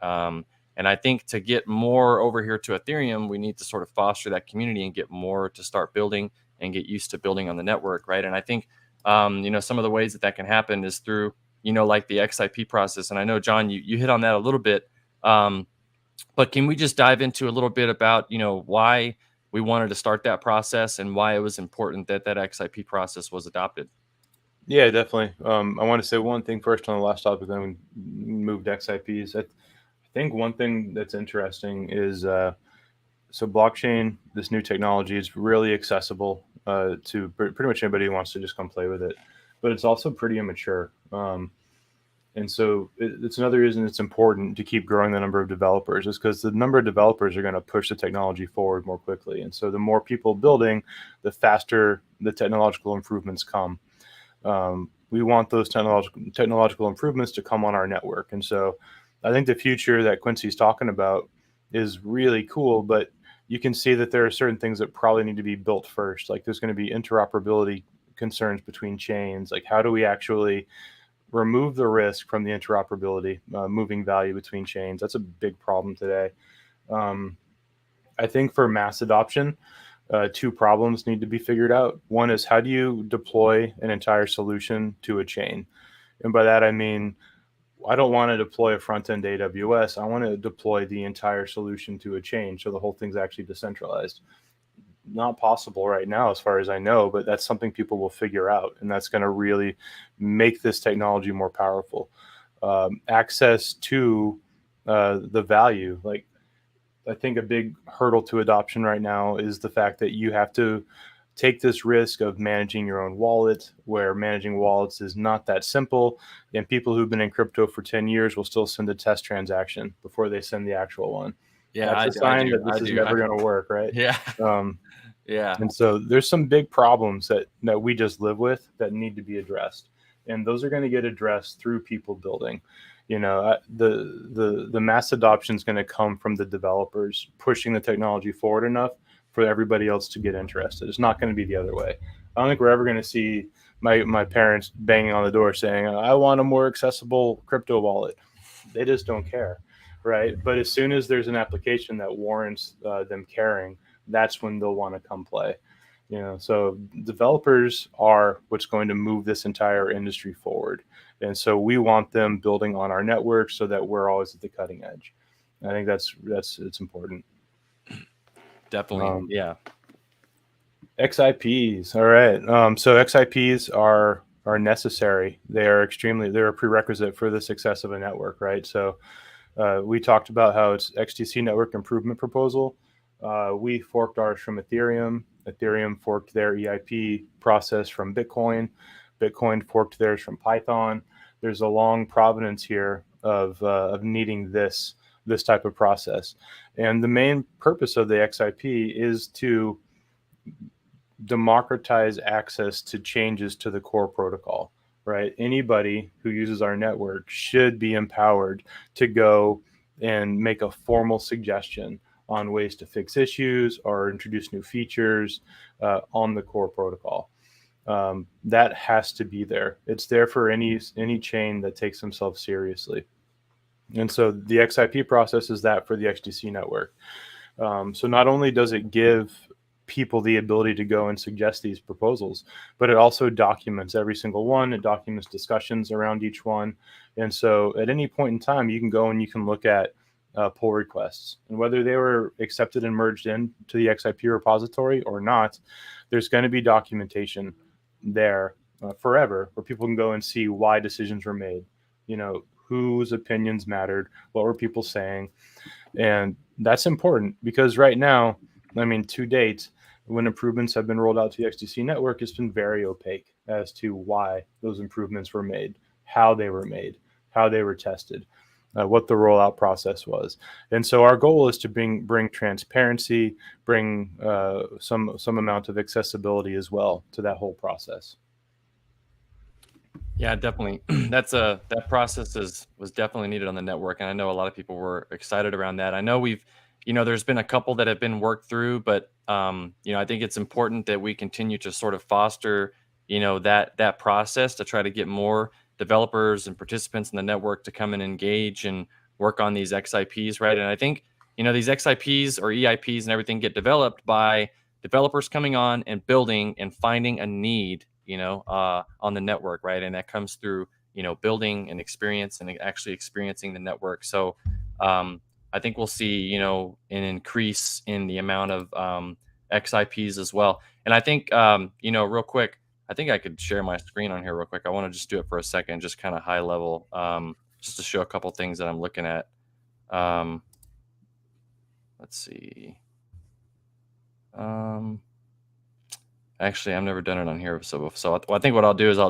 And I think to get more over here to Ethereum, we need to sort of foster that community and get more to start building and get used to building on the network, right? And I think, some of the ways that can happen is through, like the XIP process. And I know, John, you hit on that a little bit. But can we just dive into a little bit about, why we wanted to start that process and why it was important that XIP process was adopted? Yeah, definitely. I want to say one thing first on the last topic, then we move to XIPs. I think one thing that's interesting is so blockchain, this new technology, is really accessible to pretty much anybody who wants to just come play with it, but it's also pretty immature. And so it's another reason it's important to keep growing the number of developers, is because the number of developers are going to push the technology forward more quickly. And so the more people building, the faster the technological improvements come. We want those technological improvements to come on our network. And so I think the future that Quincy's talking about is really cool, but you can see that there are certain things that probably need to be built first. Like there's going to be interoperability concerns between chains. Like how do we actually remove the risk from the interoperability, moving value between chains? That's a big problem today. I think for mass adoption, two problems need to be figured out. One is how do you deploy an entire solution to a chain? And by that, I mean, I don't want to deploy a front end AWS. I want to deploy the entire solution to a chain, so the whole thing's actually decentralized. Not possible right now, as far as I know, but that's something people will figure out, and that's going to really make this technology more powerful. Access to the value, like I think a big hurdle to adoption right now is the fact that you have to take this risk of managing your own wallet, where managing wallets is not that simple. And people who've been in crypto for 10 years will still send a test transaction before they send the actual one. Yeah, that's a sign that this is never going to work, right? Yeah. Yeah. And so there's some big problems that we just live with that need to be addressed. And those are going to get addressed through people building. The mass adoption is going to come from the developers pushing the technology forward enough for everybody else to get interested. It's not going to be the other way. I don't think we're ever going to see my parents banging on the door saying, I want a more accessible crypto wallet. They just don't care, right? But as soon as there's an application that warrants them caring, that's when they'll want to come play. So developers are what's going to move this entire industry forward. And so we want them building on our network so that we're always at the cutting edge. I think it's important. Definitely. Yeah. XIPs. All right. So XIPs are necessary. They're a prerequisite for the success of a network, right? So we talked about how it's XDC network improvement proposal. We forked ours from Ethereum. Ethereum forked their EIP process from Bitcoin. Bitcoin forked theirs from Python. There's a long provenance here of needing this type of process. And the main purpose of the XIP is to democratize access to changes to the core protocol, right? Anybody who uses our network should be empowered to go and make a formal suggestion on ways to fix issues or introduce new features on the core protocol. That has to be there. It's there for any chain that takes themselves seriously. And so the XIP process is that for the XDC network. So not only does it give people the ability to go and suggest these proposals, but it also documents every single one. It documents discussions around each one. And so at any point in time, you can go and you can look at pull requests, and whether they were accepted and merged into the XIP repository or not, there's going to be documentation there forever where people can go and see why decisions were made, whose opinions mattered, what were people saying. And that's important because right now, to date, when improvements have been rolled out to the XDC network, it's been very opaque as to why those improvements were made, how they were made, how they were tested, what the rollout process was. And so our goal is to bring transparency, bring some amount of accessibility as well to that whole process. Yeah, definitely. That process was definitely needed on the network, and I know a lot of people were excited around that. I know there's been a couple that have been worked through, but I think it's important that we continue to sort of foster that process to try to get more developers and participants in the network to come and engage and work on these XIPs, right? And I think these XIPs or EIPs and everything get developed by developers coming on and building and finding a need on the network, right? And that comes through, building and experience and actually experiencing the network. So I think we'll see, an increase in the amount of XIPs as well. And I think, real quick, I think I could share my screen on here real quick. I want to just do it for a second, just kind of high level, just to show a couple things that I'm looking at. Let's see. Actually, I've never done it on here. So I think what I'll do is I'll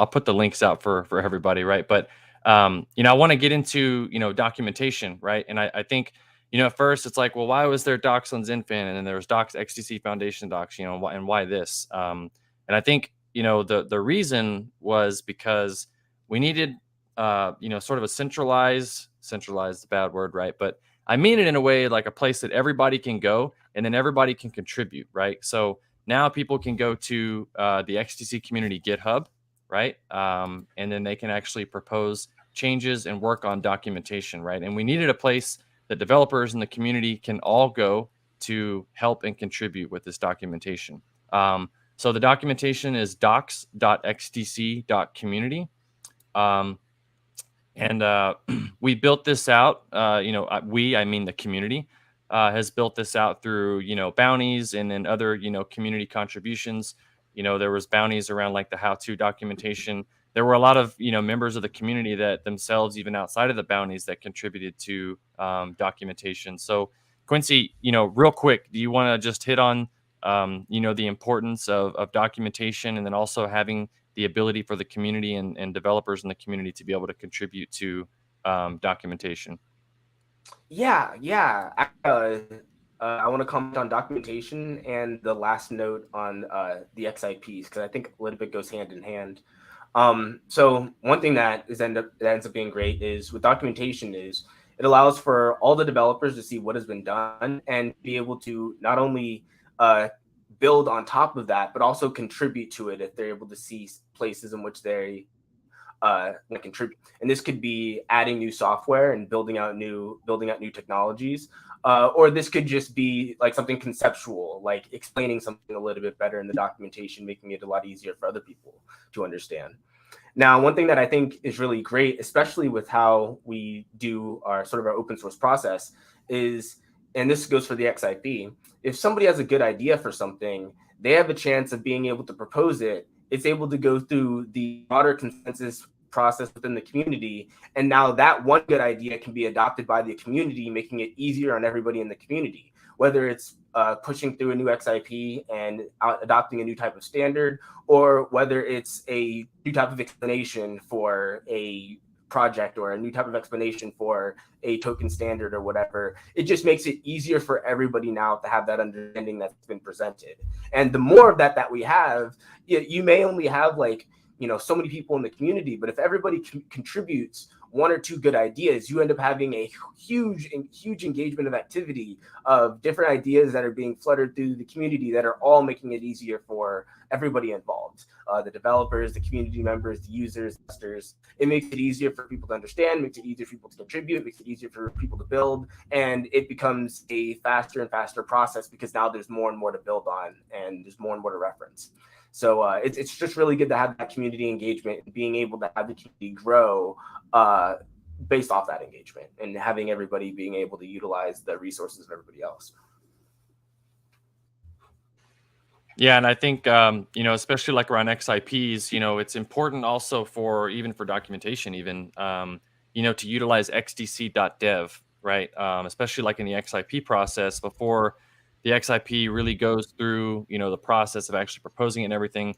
put the links out for everybody, right? But, I want to get into, documentation, right? And I think, at first it's like, well, why was there docs on XinFin? And then there was docs, XDC Foundation docs, and why this? And I think, the reason was because we needed, sort of a centralized, the bad word, right? But I mean it in a way like a place that everybody can go and then everybody can contribute, right? So now people can go to the XDC community GitHub, right? And then they can actually propose changes and work on documentation, right? And we needed a place that developers in the community can all go to help and contribute with this documentation. So the documentation is docs.xdc.community. And we built this out. I mean the community has built this out through bounties and then other community contributions. There was bounties around like the how-to documentation. There were a lot of members of the community that themselves, even outside of the bounties, that contributed to documentation. So Quincy, real quick, do you want to just hit on the importance of documentation, and then also having the ability for the community and developers in the community to be able to contribute to documentation? Yeah, yeah. I want to comment on documentation and the last note on the XIPs, because I think a little bit goes hand in hand. So one thing that ends up being great is with documentation is it allows for all the developers to see what has been done and be able to not only uh, build on top of that, but also contribute to it if they're able to see places in which they contribute. And this could be adding new software and building out new technologies, or this could just be like something conceptual, like explaining something a little bit better in the documentation, making it a lot easier for other people to understand. Now, one thing that I think is really great, especially with how we do our sort of our open source process, is, and this goes for the XIP, if somebody has a good idea for something, they have a chance of being able to propose it. It's able to go through the broader consensus process within the community. And now that one good idea can be adopted by the community, making it easier on everybody in the community, whether it's pushing through a new XIP and adopting a new type of standard, or whether it's a new type of explanation for a project or a new type of explanation for a token standard or whatever. It just makes it easier for everybody now to have that understanding that's been presented. And the more of that we have, you may only have like, so many people in the community, but if everybody contributes one or two good ideas, you end up having a huge engagement of activity of different ideas that are being fluttered through the community that are all making it easier for everybody involved, the developers, the community members, the users, investors. It makes it easier for people to understand, makes it easier for people to contribute, makes it easier for people to build, and it becomes a faster and faster process because now there's more and more to build on and there's more and more to reference. So it's just really good to have that community engagement and being able to have the community grow based off that engagement and having everybody being able to utilize the resources of everybody else. Yeah, and I think especially like around XIPs, it's important also for even for documentation, even to utilize xdc.dev, right? Especially like in the XIP process before the XIP really goes through, the process of actually proposing it and everything.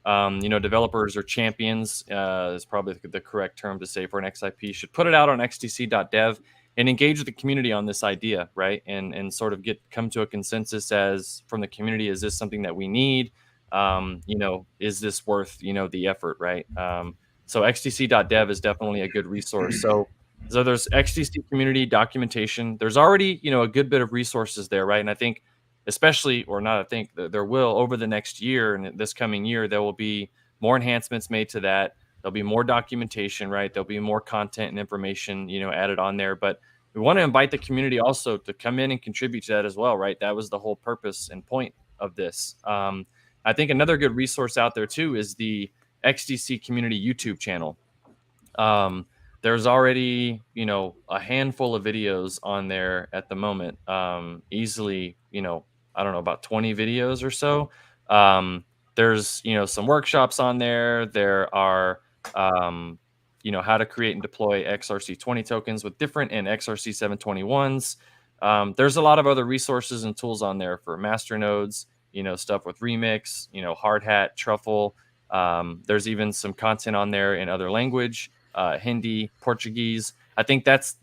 Developers or champions is probably the correct term to say for an XIP, should put it out on xdc.dev and engage with the community on this idea, right? And sort of come to a consensus as from the community, is this something that we need? Is this worth, the effort, right? So xdc.dev is definitely a good resource. So there's XDC community documentation. There's already, a good bit of resources there, right? And I think especially, or not, I think there will over the next year and this coming year, there will be more enhancements made to that. There'll be more documentation, right? There'll be more content and information, added on there. But we want to invite the community also to come in and contribute to that as well, right? That was the whole purpose and point of this. I think another good resource out there too is the XDC community YouTube channel. There's already, a handful of videos on there at the moment. Easily, I don't know, about 20 videos or so. There's, some workshops on there. There are, how to create and deploy XRC20 tokens with different and XRC 721s. There's a lot of other resources and tools on there for master nodes, stuff with Remix, Hardhat, Truffle. There's even some content on there in other language, Hindi, Portuguese. I think that's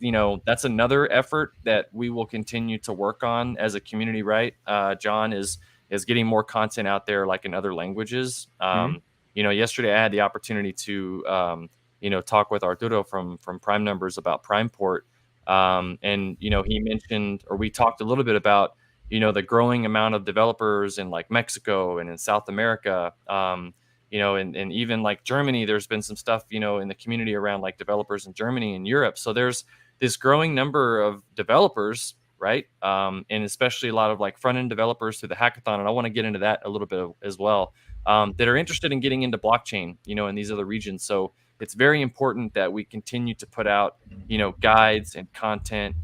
another effort that we will continue to work on as a community, right? John is getting more content out there, like in other languages. Yesterday I had the opportunity to, talk with Arturo from Prime Numbers about PrimePort. And, he mentioned, or we talked a little bit about, the growing amount of developers in like Mexico and in South America, and even like Germany. There's been some stuff, in the community around like developers in Germany and Europe. So there's this growing number of developers, right? And especially a lot of like front end developers through the hackathon. And I want to get into that a little bit as well, that are interested in getting into blockchain, in these other regions. So it's very important that we continue to put out, guides and content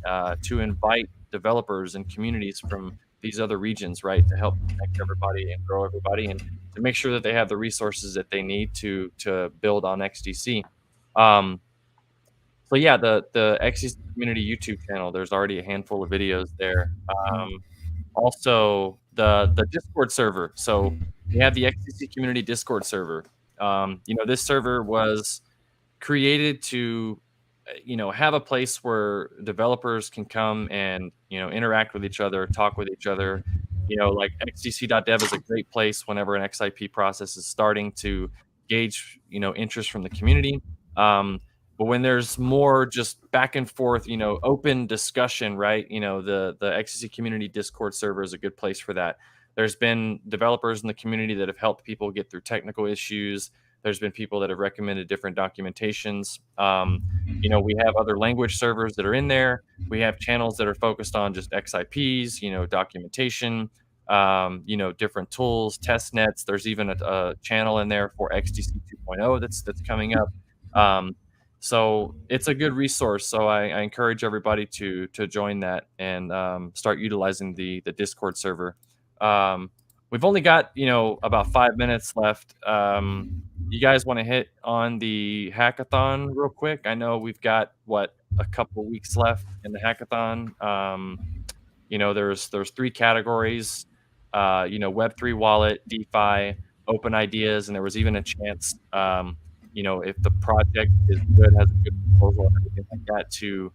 to invite developers and communities from these other regions, right, to help connect everybody and grow everybody, and to make sure that they have the resources that they need to build on XDC. Um, so yeah, the XDC community YouTube channel, there's already a handful of videos there. Also, the Discord server. So we have the XDC community Discord server. This server was created to have a place where developers can come and interact with each other, talk with each other. Like xdc.dev is a great place whenever an XIP process is starting to gauge interest from the community. But when there's more just back and forth, open discussion, right, the XDC community Discord server is a good place for that. There's been developers in the community that have helped people get through technical issues. There's been people that have recommended different documentations. We have other language servers that are in there. We have channels that are focused on just XIPs, documentation, different tools, test nets. There's even a channel in there for XDC 2.0 that's coming up. So it's a good resource. So I encourage everybody to join that and start utilizing the Discord server. We've only got about 5 minutes left. You guys want to hit on the hackathon real quick? I know we've got a couple weeks left in the hackathon. There's 3 categories. Web3 wallet, DeFi, open ideas, and there was even a chance, if the project is good, has a good proposal, and everything like that, to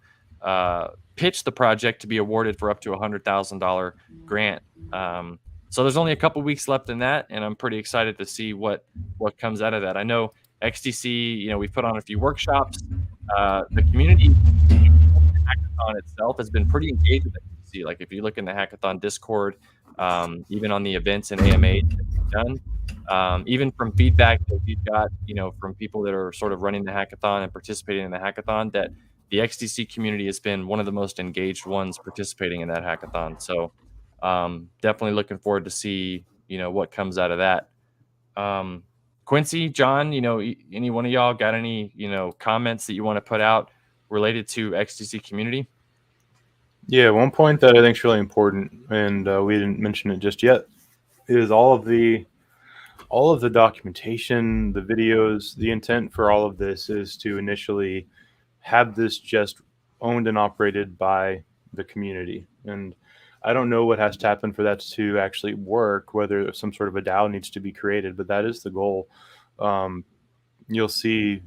pitch the project to be awarded for up to $100,000 grant. So there's only a couple weeks left in that, and I'm pretty excited to see what comes out of that. I know XDC, we've put on a few workshops. The community hackathon itself has been pretty engaged with XDC. Like if you look in the hackathon Discord, even on the events and AMAs that we've done, even from feedback that we've got, from people that are sort of running the hackathon and participating in the hackathon, that the XDC community has been one of the most engaged ones participating in that hackathon. So definitely looking forward to see what comes out of that. Quincy, John, any one of y'all got any comments that you want to put out related to XDC community? Yeah, one point that I think is really important, and we didn't mention it just yet, is all of the documentation, the videos. The intent for all of this is to initially have this just owned and operated by the community. And I don't know what has to happen for that to actually work, whether some sort of a DAO needs to be created, but that is the goal. You'll see,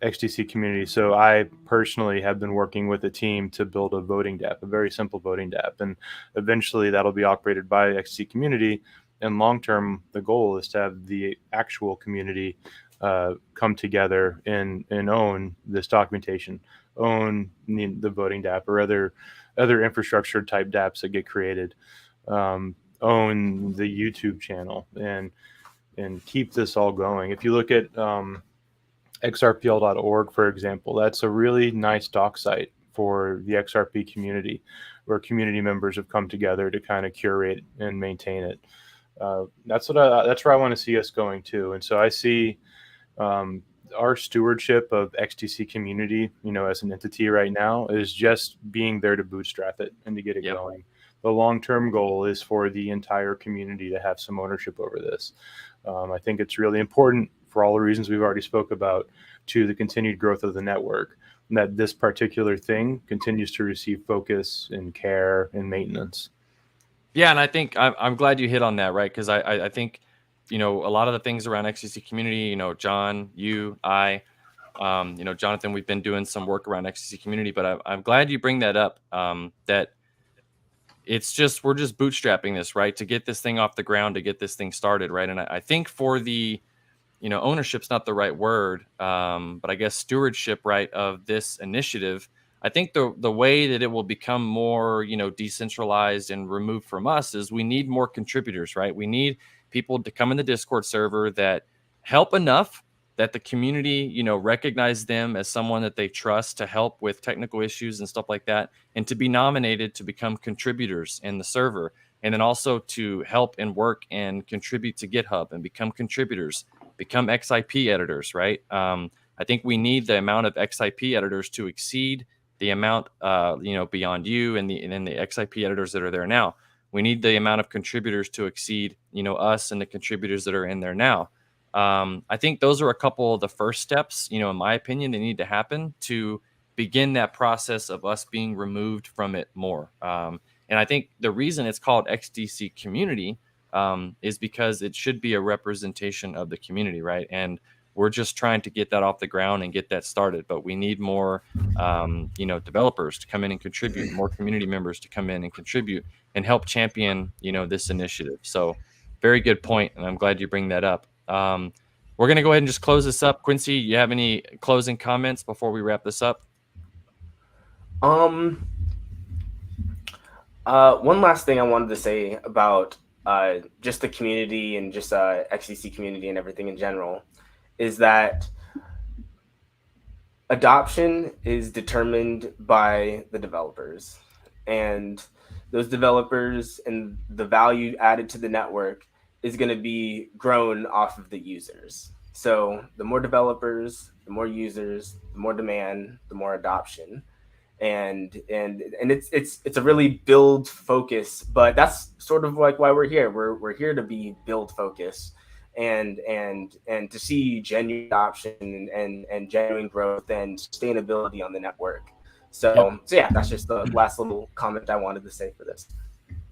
XDC community. So I personally have been working with a team to build a voting dApp, a very simple voting dApp, and eventually that'll be operated by XDC community. And long term, the goal is to have the actual community come together and own this documentation, own the voting dApp or other infrastructure type dApps that get created, own the YouTube channel, and keep this all going. If you look at xrpl.org, for example, that's a really nice doc site for the XRP community, where community members have come together to kind of curate and maintain it. That's where I want to see us going too. And so I see our stewardship of XDC community, as an entity right now, is just being there to bootstrap it and to get it going. The long-term goal is for the entire community to have some ownership over this. I think it's really important, for all the reasons we've already spoke about, to the continued growth of the network, and that this particular thing continues to receive focus and care and maintenance. Yeah, and I think I'm glad you hit on that, right? Because I think, a lot of the things around XDC community, John, I, Jonathan, we've been doing some work around XDC community, but I'm glad you bring that up, that we're just bootstrapping this, right, to get this thing off the ground, to get this thing started, right? And I think for the, ownership's not the right word, but I guess stewardship, right, of this initiative, I think the way that it will become more, decentralized and removed from us is we need more contributors, right? We need people to come in the Discord server that help enough that the community, recognize them as someone that they trust to help with technical issues and stuff like that, and to be nominated to become contributors in the server, and then also to help and work and contribute to GitHub and become contributors. become XIP editors, right? I think we need the amount of XIP editors to exceed the amount, beyond you and then the XIP editors that are there now. We need the amount of contributors to exceed, us and the contributors that are in there now. I think those are a couple of the first steps, in my opinion, that need to happen to begin that process of us being removed from it more. And I think the reason it's called XDC community is because it should be a representation of the community, right? And we're just trying to get that off the ground and get that started. But we need more, developers to come in and contribute, more community members to come in and contribute and help champion, this initiative. So very good point, and I'm glad you bring that up. We're going to go ahead and just close this up. Quincy, you have any closing comments before we wrap this up? One last thing I wanted to say about just the community and just XDC community and everything in general is that adoption is determined by the developers, and those developers and the value added to the network is going to be grown off of the users. So the more developers, the more users, the more demand, the more adoption. And it's a really build focus, but that's sort of like why we're here. We're here to be build focused and to see genuine adoption and genuine growth and sustainability on the network. So yeah, that's just the last little comment I wanted to say for this.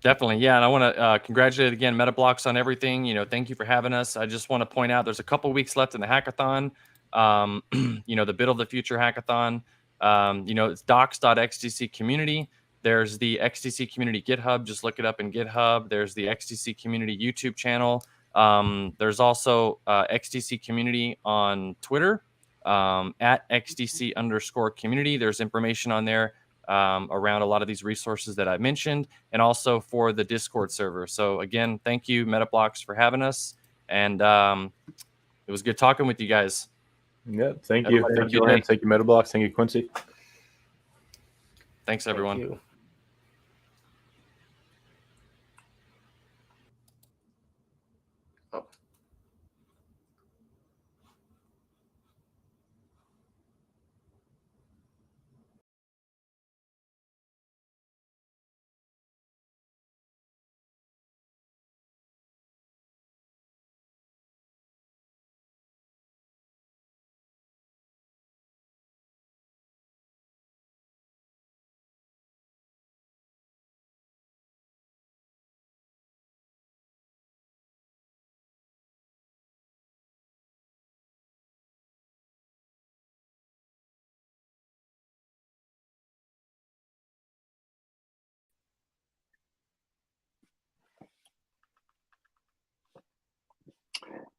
Definitely. Yeah. And I want to congratulate again MetaBlocks on everything. Thank you for having us. I just want to point out there's a couple weeks left in the hackathon. The Build of the Future hackathon. It's docs.xdc community. There's the XDC community GitHub. Just look it up in GitHub. There's the XDC community YouTube channel. There's also XDC community on Twitter at XDC_community. There's information on there around a lot of these resources that I mentioned, and also for the Discord server. So again, thank you MetaBlocks for having us. And it was good talking with you guys. Yeah, thank you. Thank you, Lance. Thank you, MetaBlocks. Thank you, Quincy. Thanks, everyone. Thank you.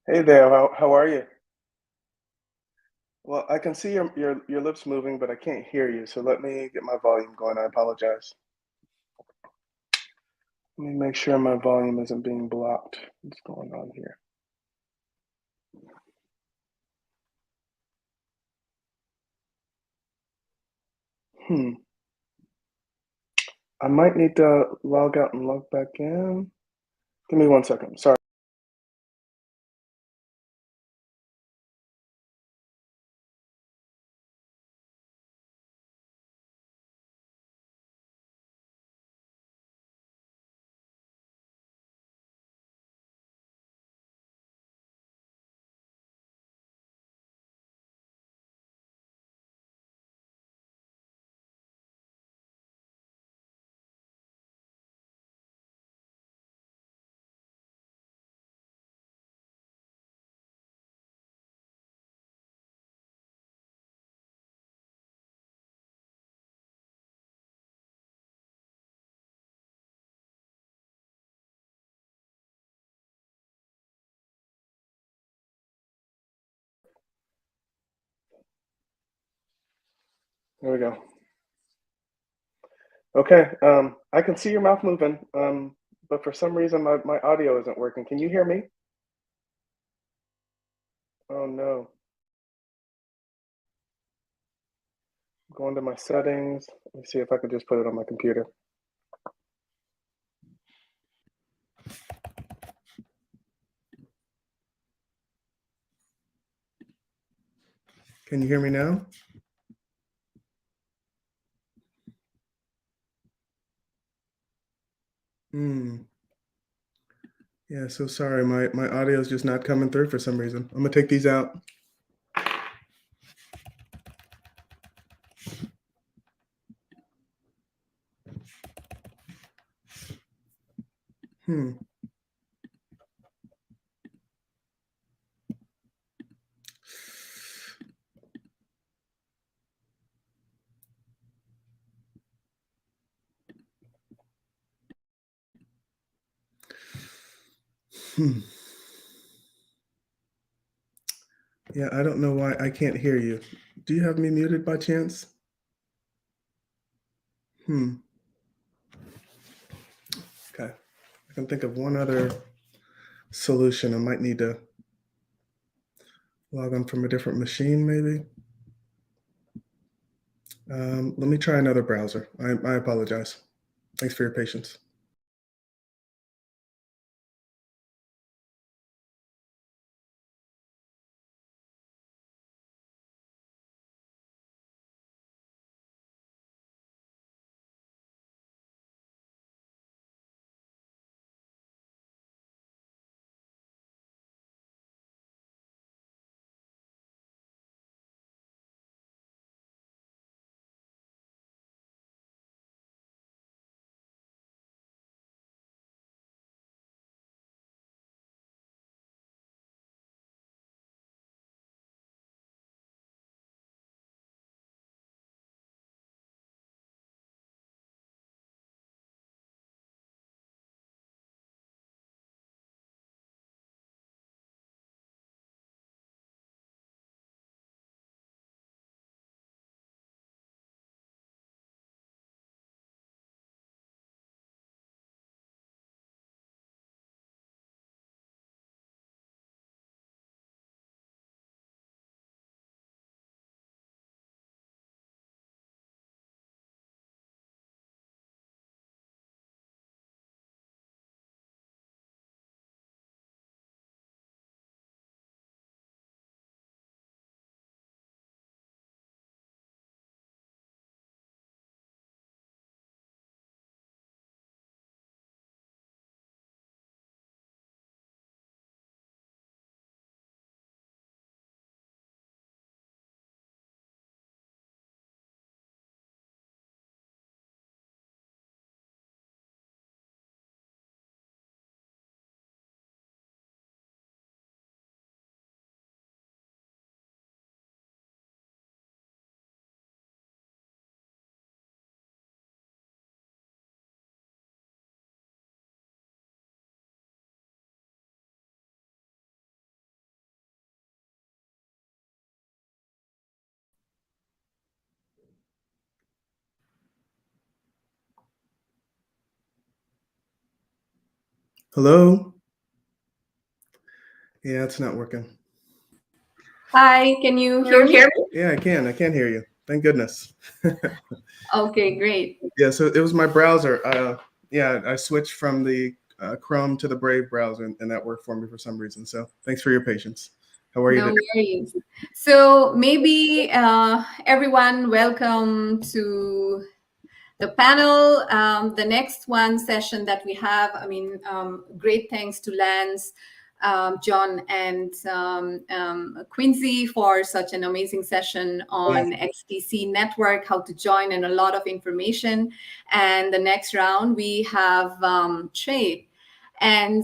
Hey there, how are you? Well, I can see your lips moving, but I can't hear you. So let me get my volume going. I apologize. Let me make sure my volume isn't being blocked. What's going on here? I might need to log out and log back in. Give me 1 second. Sorry. There we go. Okay, I can see your mouth moving, but for some reason my audio isn't working. Can you hear me? Oh no. Going to my settings. Let me see if I can just put it on my computer. Can you hear me now? Yeah, so sorry, my audio is just not coming through for some reason. I'm gonna take these out. Yeah, I don't know why I can't hear you. Do you have me muted by chance? Okay. I can think of one other solution. I might need to log on from a different machine, maybe. Let me try another browser. I apologize. Thanks for your patience. Hello? Yeah, it's not working. Hi, can you hear me? Yeah, I can hear you. Thank goodness. Okay, great. Yeah, so it was my browser. Yeah, I switched from the Chrome to the Brave browser, and that worked for me for some reason. So thanks for your patience. How are you No today? worries. So maybe everyone, welcome to the panel. The next one session that we have, great thanks to Lance, John, and Quincy for such an amazing session on XDC network, how to join, and a lot of information. And the next round, we have Trey. And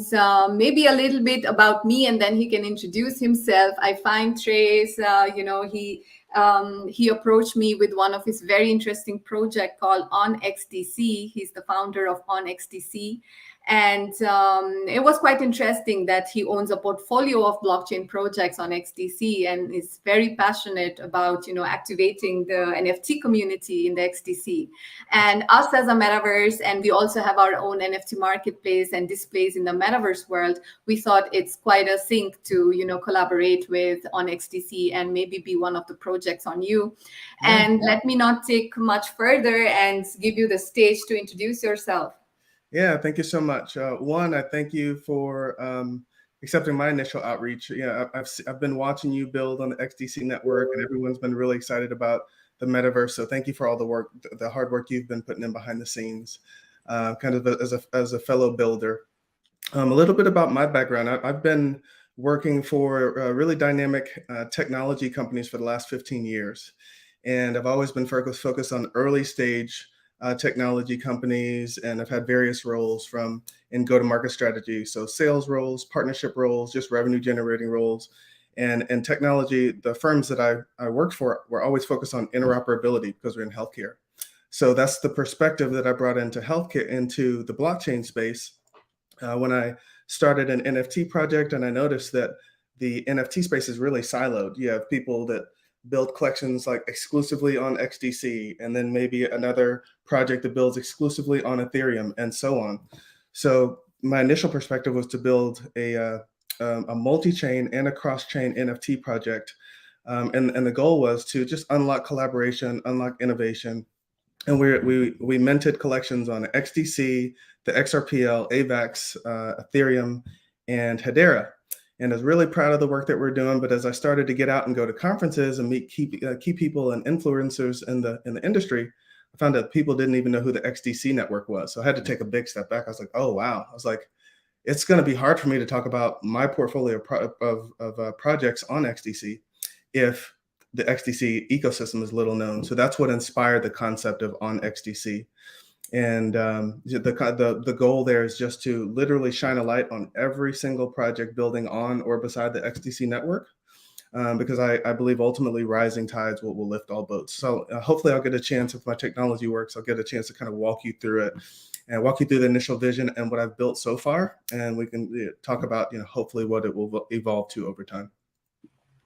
maybe a little bit about me, and then he can introduce himself. I find Trey's, he approached me with one of his very interesting project called OnXDC. He's the founder of OnXDC. And it was quite interesting that he owns a portfolio of blockchain projects on XDC and is very passionate about, activating the NFT community in the XDC. And us as a metaverse, and we also have our own NFT marketplace and displays in the metaverse world, we thought it's quite a sync to, collaborate with OnXDC and maybe be one of the projects on you. And let me not take much further and give you the stage to introduce yourself. Yeah, thank you so much. One, I thank you for accepting my initial outreach. Yeah, I've been watching you build on the XDC network, and everyone's been really excited about the metaverse. So thank you for all the work, the hard work you've been putting in behind the scenes, kind of as a fellow builder. A little bit about my background. I've been working for really dynamic technology companies for the last 15 years. And I've always been focused on early stage technology companies. And I've had various roles from in go-to-market strategy. So sales roles, partnership roles, just revenue generating roles. And technology, the firms that I worked for were always focused on interoperability because we're in healthcare. So that's the perspective that I brought into healthcare, into the blockchain space. When I started an NFT project, and I noticed that the NFT space is really siloed. You have people that build collections like exclusively on XDC, and then maybe another project that builds exclusively on Ethereum, and so on. So my initial perspective was to build a multi-chain and a cross-chain NFT project, and the goal was to just unlock collaboration, unlock innovation. And we minted collections on XDC, the XRPL, AVAX, Ethereum, and Hedera. And I was really proud of the work that we're doing. But as I started to get out and go to conferences and meet key people and influencers in the industry, I found that people didn't even know who the XDC network was. So I had to take a big step back. I was like, oh, wow. I was like, it's going to be hard for me to talk about my portfolio of projects on XDC if the XDC ecosystem is little known. So that's what inspired the concept of on XDC. And the goal there is just to literally shine a light on every single project building on or beside the XDC network, because I believe ultimately rising tides will lift all boats. So hopefully I'll get a chance, if my technology works, I'll get a chance to kind of walk you through it and walk you through the initial vision and what I've built so far. And we can talk about, hopefully what it will evolve to over time.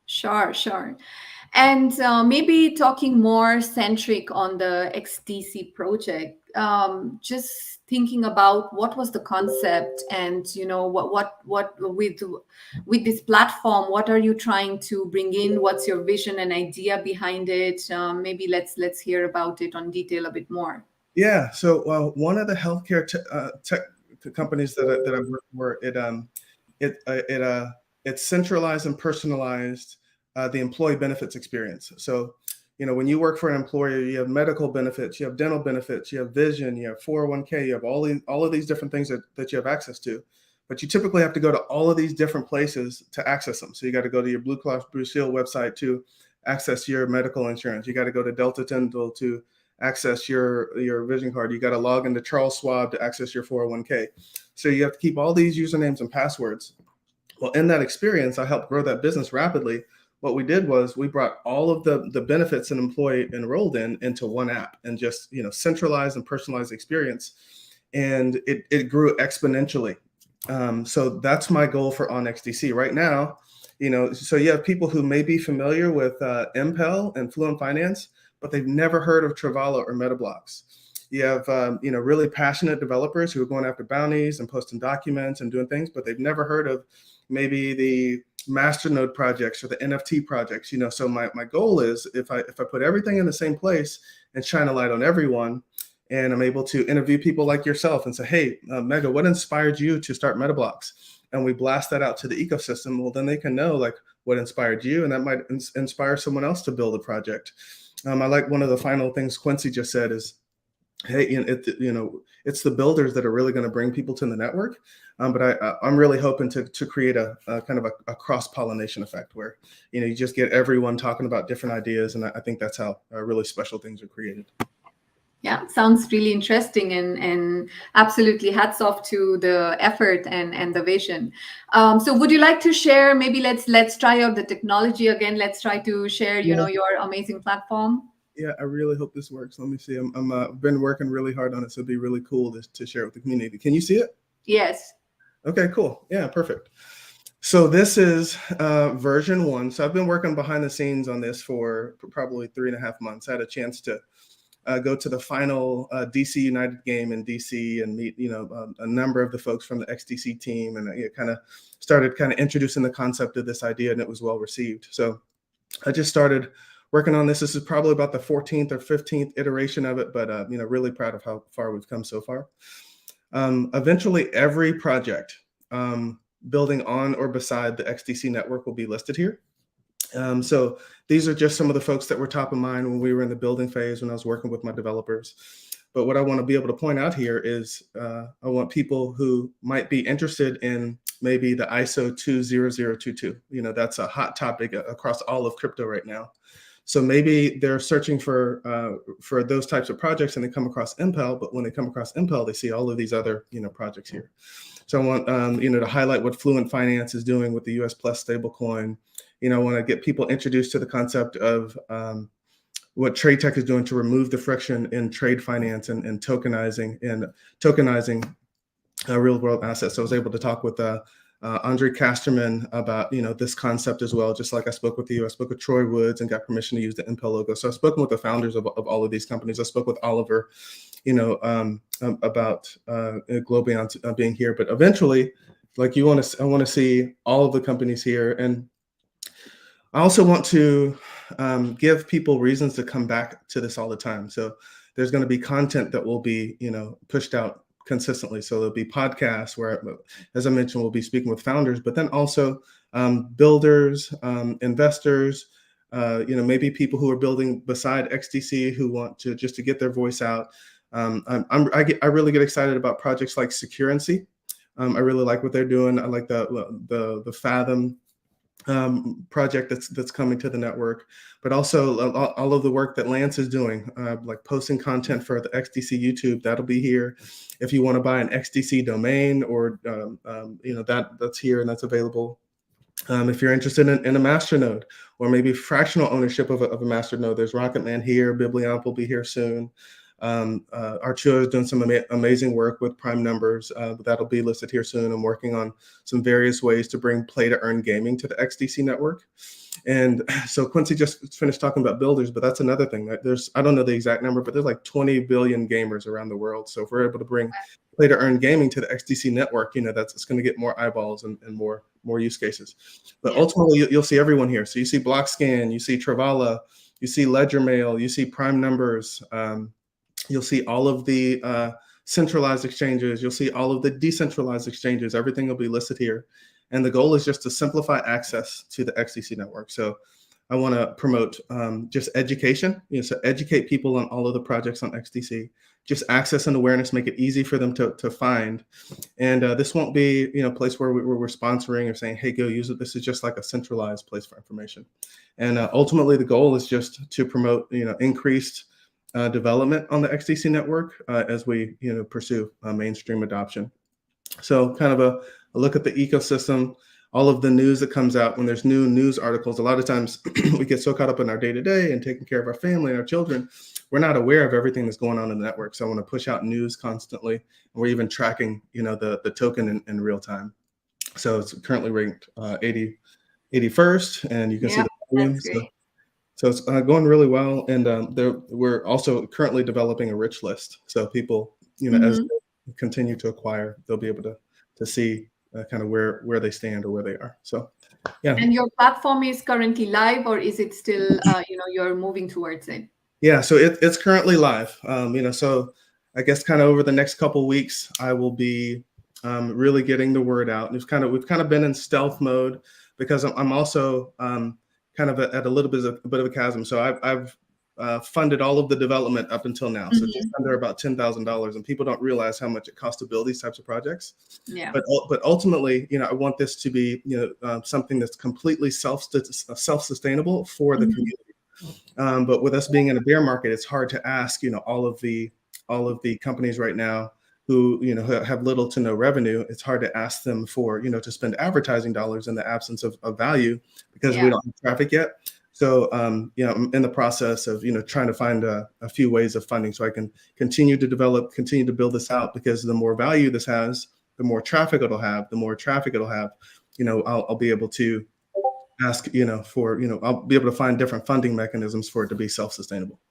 Sure. And maybe talking more centric on the XDC project, just thinking about what was the concept, and what with this platform, what are you trying to bring in? What's your vision and idea behind it? Maybe let's hear about it on detail a bit more. Yeah. So one of the healthcare tech companies that I've worked for, it centralized and personalized the employee benefits experience. So, when you work for an employer, you have medical benefits, you have dental benefits, you have vision, you have 401k, you have all of these different things that you have access to. But you typically have to go to all of these different places to access them. So you got to go to your Blue Cross Blue Shield website to access your medical insurance. You got to go to Delta Dental to access your vision card. You got to log into Charles Schwab to access your 401k. So you have to keep all these usernames and passwords. Well, in that experience, I helped grow that business rapidly. What we did was we brought all of the benefits an employee enrolled in into one app, and just centralized and personalized experience, and it grew exponentially. So that's my goal for on XDC right now. So you have people who may be familiar with Impel and Fluent Finance, but they've never heard of Travala or MetaBlocks. You have really passionate developers who are going after bounties and posting documents and doing things, but they've never heard of maybe the Masternode projects or the NFT projects. So my goal is, if I put everything in the same place and shine a light on everyone, and I'm able to interview people like yourself and say, hey, Mega, what inspired you to start MetaBlocks? And we blast that out to the ecosystem. Well, then they can know like what inspired you, and that might inspire someone else to build a project. I like one of the final things Quincy just said is, hey, it's the builders that are really going to bring people to the network. But I'm really hoping to create a kind of a cross-pollination effect where, you just get everyone talking about different ideas. And I think that's how really special things are created. Yeah, sounds really interesting, and absolutely hats off to the effort and the vision. So would you like to share, maybe let's try out the technology again. Let's try to share, your amazing platform. Yeah, I really hope this works. Let me see. I've been working really hard on it, so it'd be really cool to share with the community. Can you see it? Yes. Okay, cool. Yeah, perfect. So this is version 1. So I've been working behind the scenes on this for probably 3.5 months. I had a chance to go to the final DC United game in DC and meet, a number of the folks from the XDC team, and I kind of started introducing the concept of this idea, and it was well received. So I just started working on this. This is probably about the 14th or 15th iteration of it, but really proud of how far we've come so far. Eventually, every project building on or beside the XDC network will be listed here. So these are just some of the folks that were top of mind when we were in the building phase when I was working with my developers. But what I want to be able to point out here is I want people who might be interested in maybe the ISO 20022. That's a hot topic across all of crypto right now. So maybe they're searching for those types of projects and they come across Impel, but when they come across Impel, they see all of these other projects here. So I want to highlight what Fluent Finance is doing with the US Plus stablecoin. I want to get people introduced to the concept of what TradeTech is doing to remove the friction in trade finance and tokenizing real world assets. So I was able to talk with Andre Casterman about this concept as well. Just like I spoke with you, I spoke with Troy Woods and got permission to use the Impel logo. So I've spoken with the founders of all of these companies. I spoke with Oliver, about Globion being here. But eventually, like I want to see all of the companies here, and I also want to give people reasons to come back to this all the time. So there's going to be content that will be, pushed out consistently. So there'll be podcasts where, as I mentioned, we'll be speaking with founders, but then also builders, investors, maybe people who are building beside XDC who want to just to get their voice out. I really get excited about projects like Securency. I really like what they're doing. I like the Fathom project that's coming to the network, but also all of the work that Lance is doing, like posting content for the XDC YouTube. That'll be here. If you want to buy an XDC domain, or that's here and that's available. If you're interested in a masternode, or maybe fractional ownership of a masternode, there's Rocketman here. Biblion will be here soon. Arturo is doing some amazing work with prime numbers. That'll be listed here soon. I'm working on some various ways to bring play to earn gaming to the XDC network. And so Quincy just finished talking about builders, but that's another thing. I don't know the exact number, but there's like 20 billion gamers around the world. So if we're able to bring play to earn gaming to the XDC network, it's going to get more eyeballs and more use cases. But ultimately, you'll see everyone here. So you see Blockscan, you see Travala, you see Ledgermail, you see prime numbers. You'll see all of the centralized exchanges. You'll see all of the decentralized exchanges. Everything will be listed here. And the goal is just to simplify access to the XDC network. So I want to promote just education, so educate people on all of the projects on XDC, just access and awareness, make it easy for them to find. And this won't be a place where we're sponsoring or saying, hey, go use it. This is just like a centralized place for information. And ultimately, the goal is just to promote increased development on the XDC network as we pursue mainstream adoption. So kind of a look at the ecosystem, all of the news that comes out when there's new news articles. A lot of times we get so caught up in our day-to-day and taking care of our family and our children, we're not aware of everything that's going on in the network. So I want to push out news constantly. And we're even tracking the token in real time. So it's currently ranked 81st, and you can see the volume. So it's going really well, and we're also currently developing a rich list. So people, as they continue to acquire, they'll be able to see kind of where they stand or where they are. So, yeah. And your platform is currently live, or is it still, you're moving towards it? Yeah, so it's currently live. So I guess kind of over the next couple of weeks, I will be really getting the word out. We've kind of been in stealth mode because I'm also kind of at a little bit of a chasm. So I've funded all of the development up until now. So just under about $10,000, and people don't realize how much it costs to build these types of projects. Yeah. But ultimately, I want this to be something that's completely self-sustainable for the community. But with us being in a bear market, it's hard to ask all of the companies right now who have little to no revenue. It's hard to ask them for to spend advertising dollars in the absence of value, because we don't have traffic yet. So I'm in the process of trying to find a few ways of funding so I can continue to build this out, because the more value this has, the more traffic it'll have. I'll be able to ask I'll be able to find different funding mechanisms for it to be self-sustainable.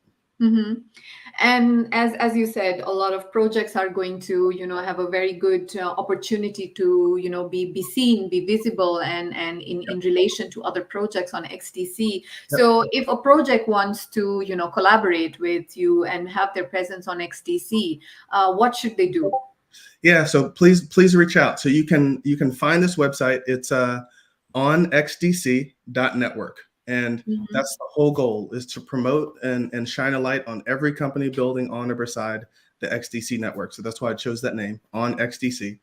And as you said, a lot of projects are going to have a very good opportunity to be seen, be visible, and in relation to other projects on XDC. So if a project wants to collaborate with you and have their presence on XDC, what should they do? Yeah, so please reach out. So you can find this website. It's onxdc.network. And that's the whole goal, is to promote and shine a light on every company building on or beside the XDC network. So that's why I chose that name, on XDC.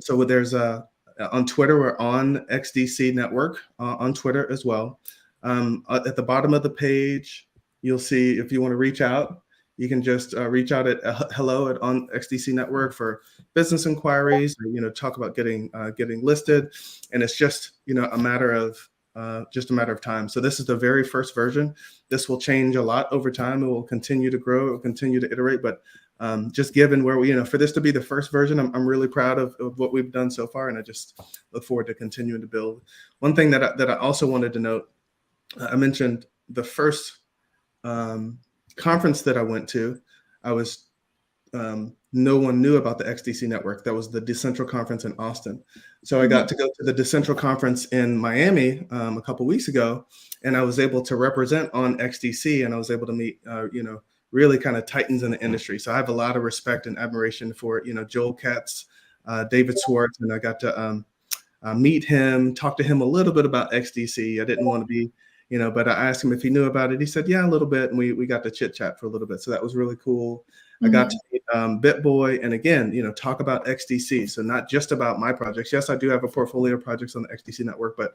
So there's on Twitter, we're on XDC network on Twitter as well. At the bottom of the page, you'll see if you want to reach out, you can just reach out at hello at on XDC network for business inquiries, or, talk about getting listed. And it's just, a matter of time. So this is the very first version. This will change a lot over time. It will continue to grow. It will continue to iterate. But just given where we, for this to be the first version, I'm really proud of what we've done so far. And I just look forward to continuing to build. One thing that I also wanted to note, I mentioned the first conference that I went to, no one knew about the XDC network. That was the Decentral conference in Austin. So I got to go to the Decentral conference in Miami a couple weeks ago, and I was able to represent on XDC, and I was able to meet, really kind of titans in the industry. So I have a lot of respect and admiration for, Joel Katz, David Swartz, and I got to meet him, talk to him a little bit about XDC. I didn't want to be, but I asked him if he knew about it. He said, yeah, a little bit. And we got to chit chat for a little bit. So that was really cool. I got to meet BitBoy, and again, talk about XDC. So not just about my projects. Yes, I do have a portfolio of projects on the XDC network, but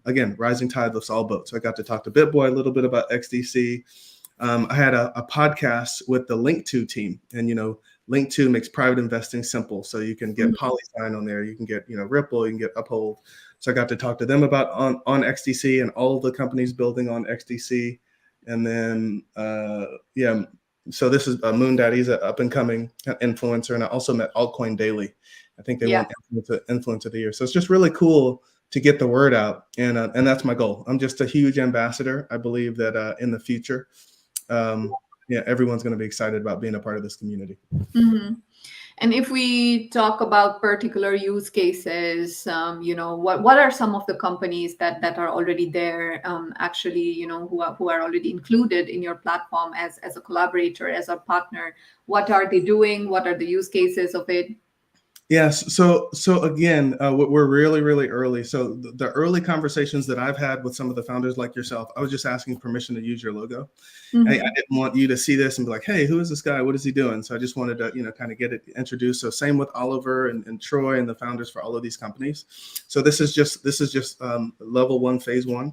again, rising tide lifts all boats. So I got to talk to BitBoy a little bit about XDC. I had a podcast with the Link2 team, and Link2 makes private investing simple. So you can get PolySign on there, you can get Ripple, you can get Uphold. So I got to talk to them about on XDC and all of the companies building on XDC. And then so this is Moon Daddy. He's an up and coming influencer, and I also met Altcoin Daily. I think they won Influencer of the Year. So it's just really cool to get the word out, and that's my goal. I'm just a huge ambassador. I believe that in the future, everyone's going to be excited about being a part of this community. And if we talk about particular use cases, what are some of the companies that are already there, actually, who are already included in your platform as a collaborator, as a partner? What are they doing? What are the use cases of it? Yes. So again, we're really, really early. So the early conversations that I've had with some of the founders like yourself, I was just asking permission to use your logo. I didn't want you to see this and be like, hey, who is this guy? What is he doing? So I just wanted to, kind of get it introduced. So same with Oliver and Troy and the founders for all of these companies. So this is just level 1, phase 1.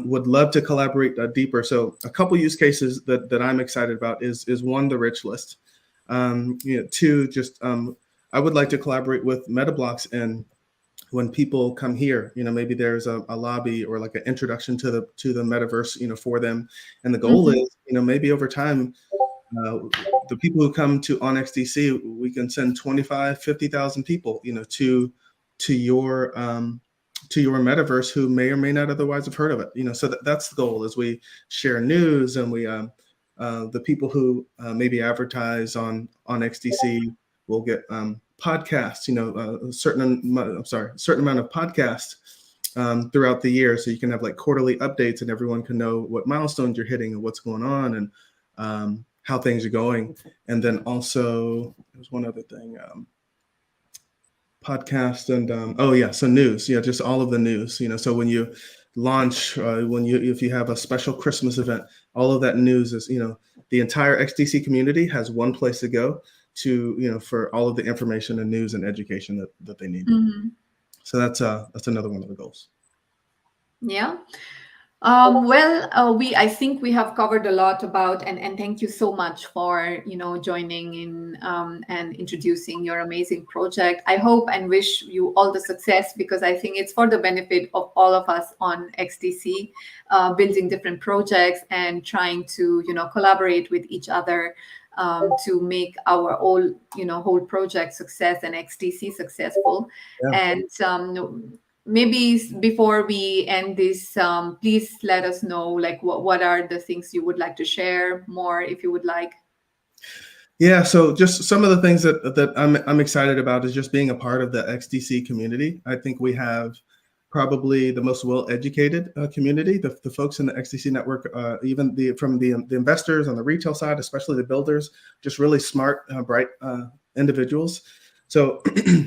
Would love to collaborate deeper. So a couple use cases that I'm excited about is one, the rich list. 2, just I would like to collaborate with MetaBlocks, and when people come here, maybe there's a lobby or like an introduction to the metaverse, for them. And the goal is, maybe over time, the people who come to on XDC, we can send 25, 50,000 people, to your metaverse who may or may not otherwise have heard of it. So that's the goal, is we share news, and we the people who maybe advertise on XDC will get podcasts, a certain amount of podcasts throughout the year. So you can have like quarterly updates, and everyone can know what milestones you're hitting and what's going on, and how things are going. And then also there's one other thing, podcast and so news, just all of the news, so when you launch, if you have a special Christmas event, all of that news is, the entire XDC community has one place to go to, for all of the information and news and education that they need. So that's another one of the goals. Yeah. I think we have covered a lot about, and thank you so much for, joining in and introducing your amazing project. I hope and wish you all the success, because I think it's for the benefit of all of us on XDC, building different projects and trying to, collaborate with each other to make our whole project success and XDC successful. And maybe before we end this, please let us know, like, what are the things you would like to share more, if you would like. Yeah, so just some of the things that I'm excited about is just being a part of the XDC community. I think we have probably the most well-educated community. The folks in the XDC network, even from the investors on the retail side, especially the builders, just really smart, bright individuals. So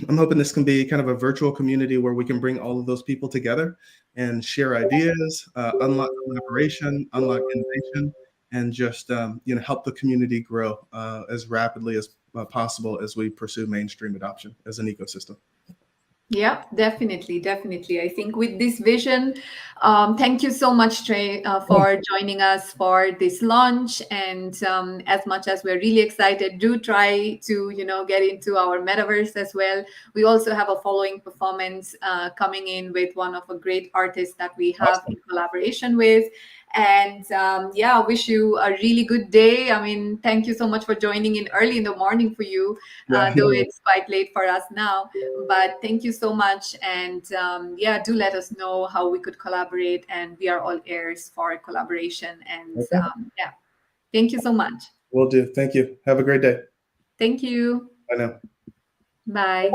I'm hoping this can be kind of a virtual community where we can bring all of those people together and share ideas, unlock collaboration, unlock innovation, and just help the community grow as rapidly as possible as we pursue mainstream adoption as an ecosystem. Yeah, definitely, definitely. I think with this vision, thank you so much, Trey, for joining us for this launch. And as much as we're really excited, do try to, get into our metaverse as well. We also have a following performance coming in with one of a great artists that we have in collaboration with. And yeah, wish you a really good day. I mean, thank you so much for joining in early in the morning for you, though it's quite late for us now. But thank you so much. And yeah, do let us know how we could collaborate. And we are all ears for collaboration. And yeah, thank you so much. Will do. Thank you. Have a great day. Thank you. Bye now. Bye.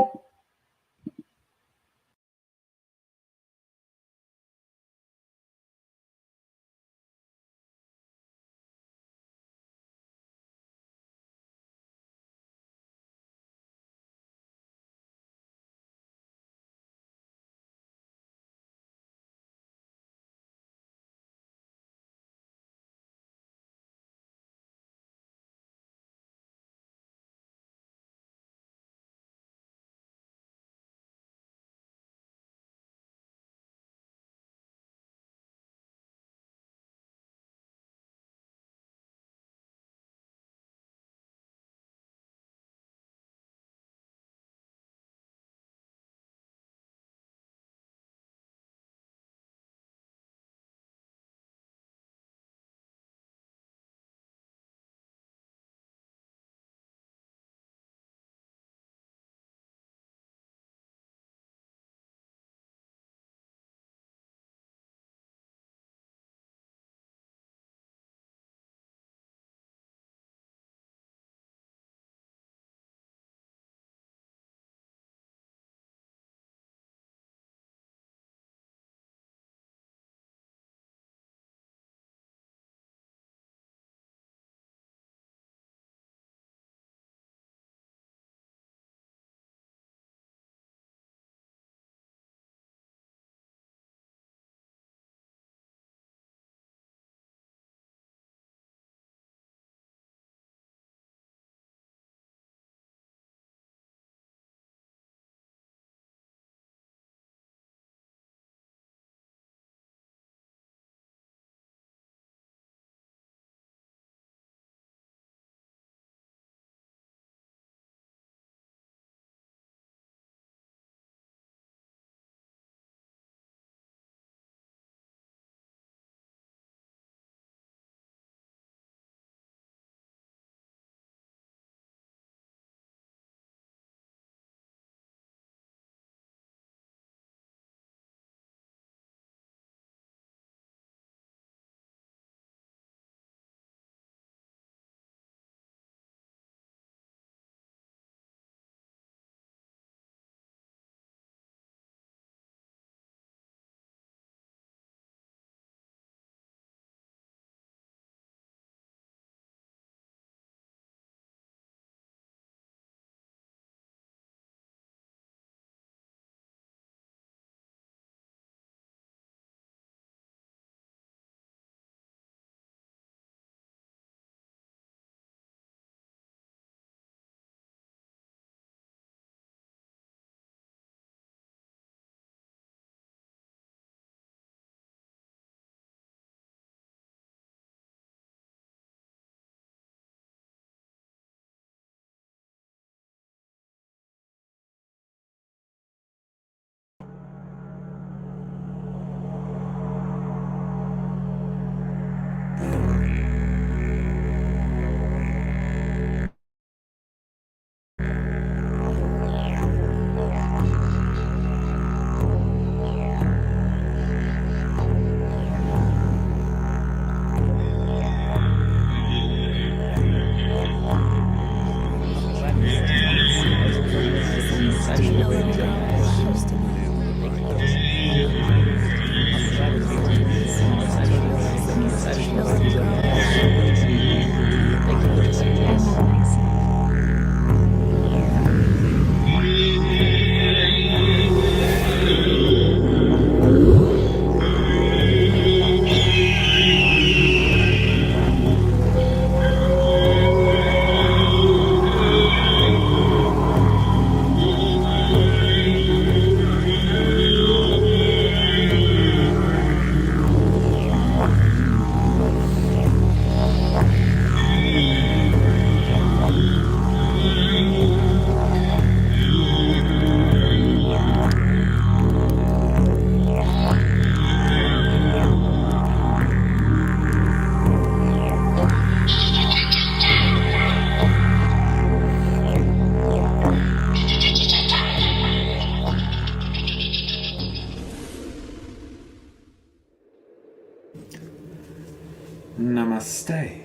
Namaste.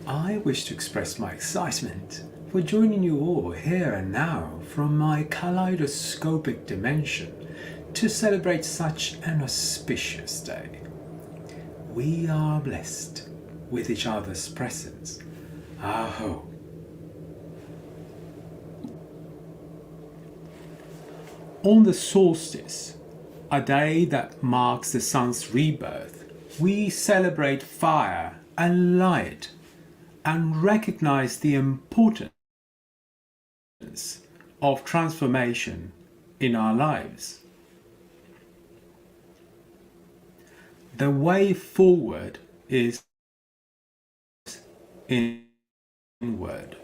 I wish to express my excitement for joining you all here and now from my kaleidoscopic dimension to celebrate such an auspicious day. We are blessed with each other's presence. Aho. On the solstice, a day that marks the sun's rebirth, we celebrate fire and light and recognize the importance of transformation in our lives. The way forward is inward.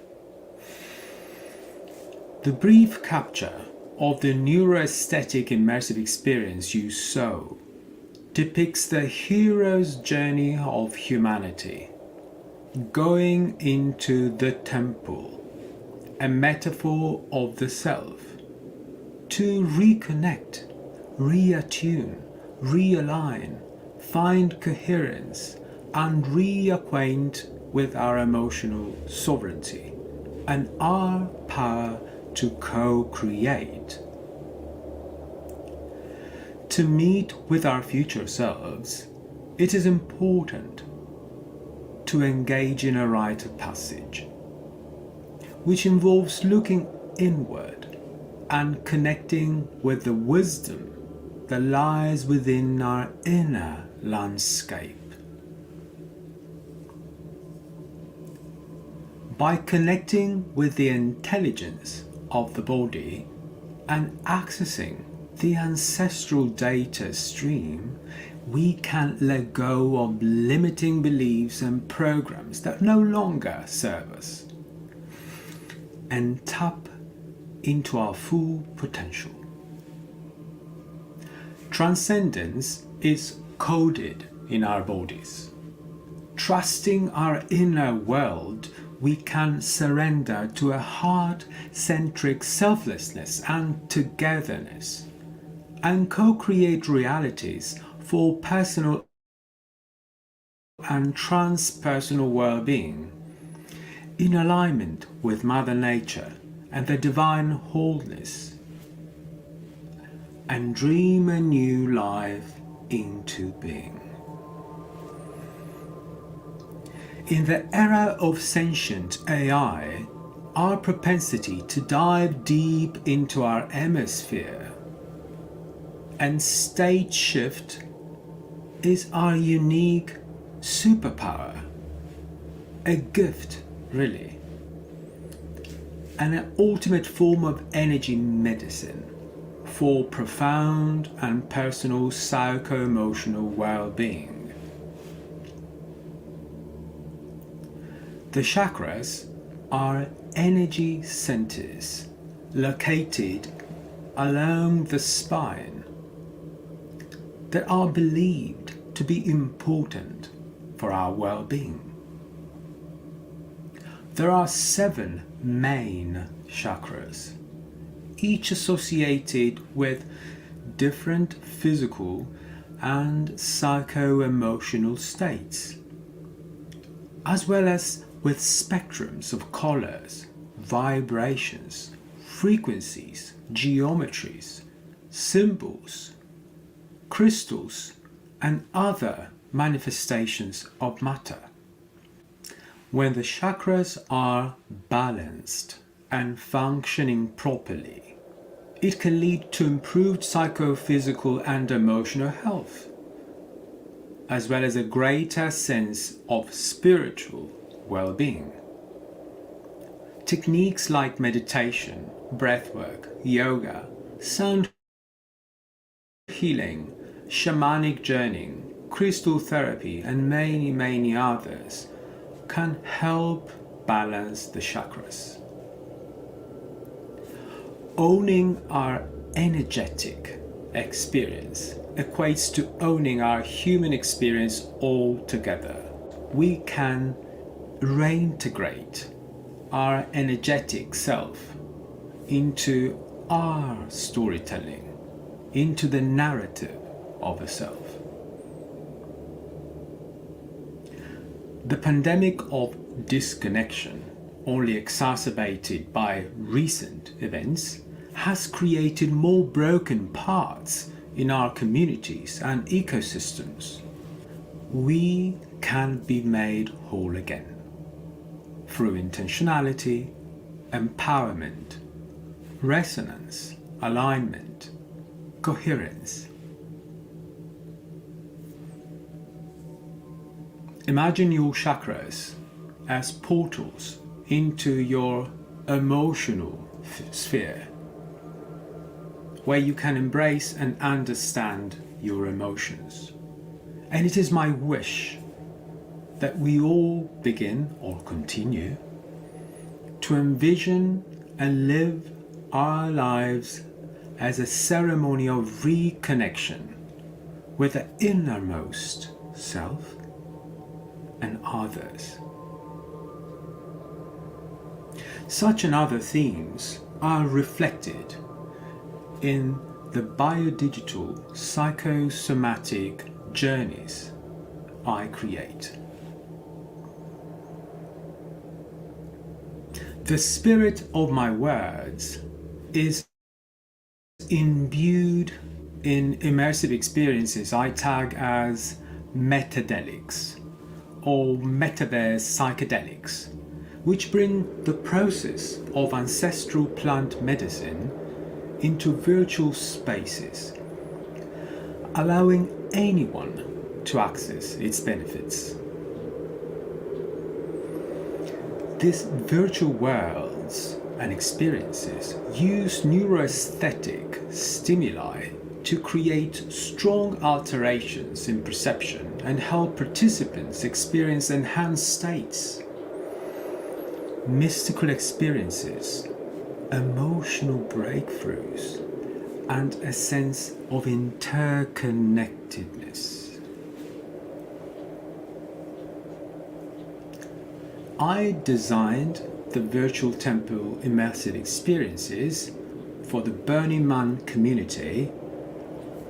The brief capture of the neuroaesthetic immersive experience you saw depicts the hero's journey of humanity, going into the temple, a metaphor of the self, to reconnect, reattune, realign, find coherence, and reacquaint with our emotional sovereignty and our power to co-create. To meet with our future selves, it is important to engage in a rite of passage, which involves looking inward and connecting with the wisdom that lies within our inner landscape. By connecting with the intelligence of the body and accessing the ancestral data stream, we can let go of limiting beliefs and programs that no longer serve us and tap into our full potential. Transcendence is coded in our bodies. Trusting our inner world, we can surrender to a heart-centric selflessness and togetherness and co-create realities for personal and transpersonal well-being in alignment with Mother Nature and the divine wholeness, and dream a new life into being. In the era of sentient AI, our propensity to dive deep into our hemisphere and state shift is our unique superpower, a gift really, and an ultimate form of energy medicine for profound and personal psycho-emotional well-being. The chakras are energy centers located along the spine that are believed to be important for our well-being. There are 7 main chakras, each associated with different physical and psycho-emotional states, as well as with spectrums of colors, vibrations, frequencies, geometries, symbols, crystals, and other manifestations of matter. When the chakras are balanced and functioning properly, it can lead to improved psychophysical and emotional health, as well as a greater sense of spiritual well-being. Techniques like meditation, breathwork, yoga, sound healing, shamanic journeying, crystal therapy, and many others can help balance the chakras. Owning our energetic experience equates to owning our human experience altogether. We can reintegrate our energetic self into our storytelling, into the narrative of the self. The pandemic of disconnection, only exacerbated by recent events, has created more broken parts in our communities and ecosystems. We can be made whole again through intentionality, empowerment, resonance, alignment, coherence. Imagine your chakras as portals into your emotional sphere, where you can embrace and understand your emotions. And it is my wish that we all begin or continue to envision and live our lives as a ceremony of reconnection with the innermost self and others. Such and other themes are reflected in the biodigital psychosomatic journeys I create. The spirit of my words is imbued in immersive experiences I tag as metadelics or metaverse psychedelics, which bring the process of ancestral plant medicine into virtual spaces, allowing anyone to access its benefits. These virtual worlds and experiences use neuroaesthetic stimuli to create strong alterations in perception and help participants experience enhanced states, mystical experiences, emotional breakthroughs, and a sense of interconnectedness. I designed the virtual temple immersive experiences for the Burning Man community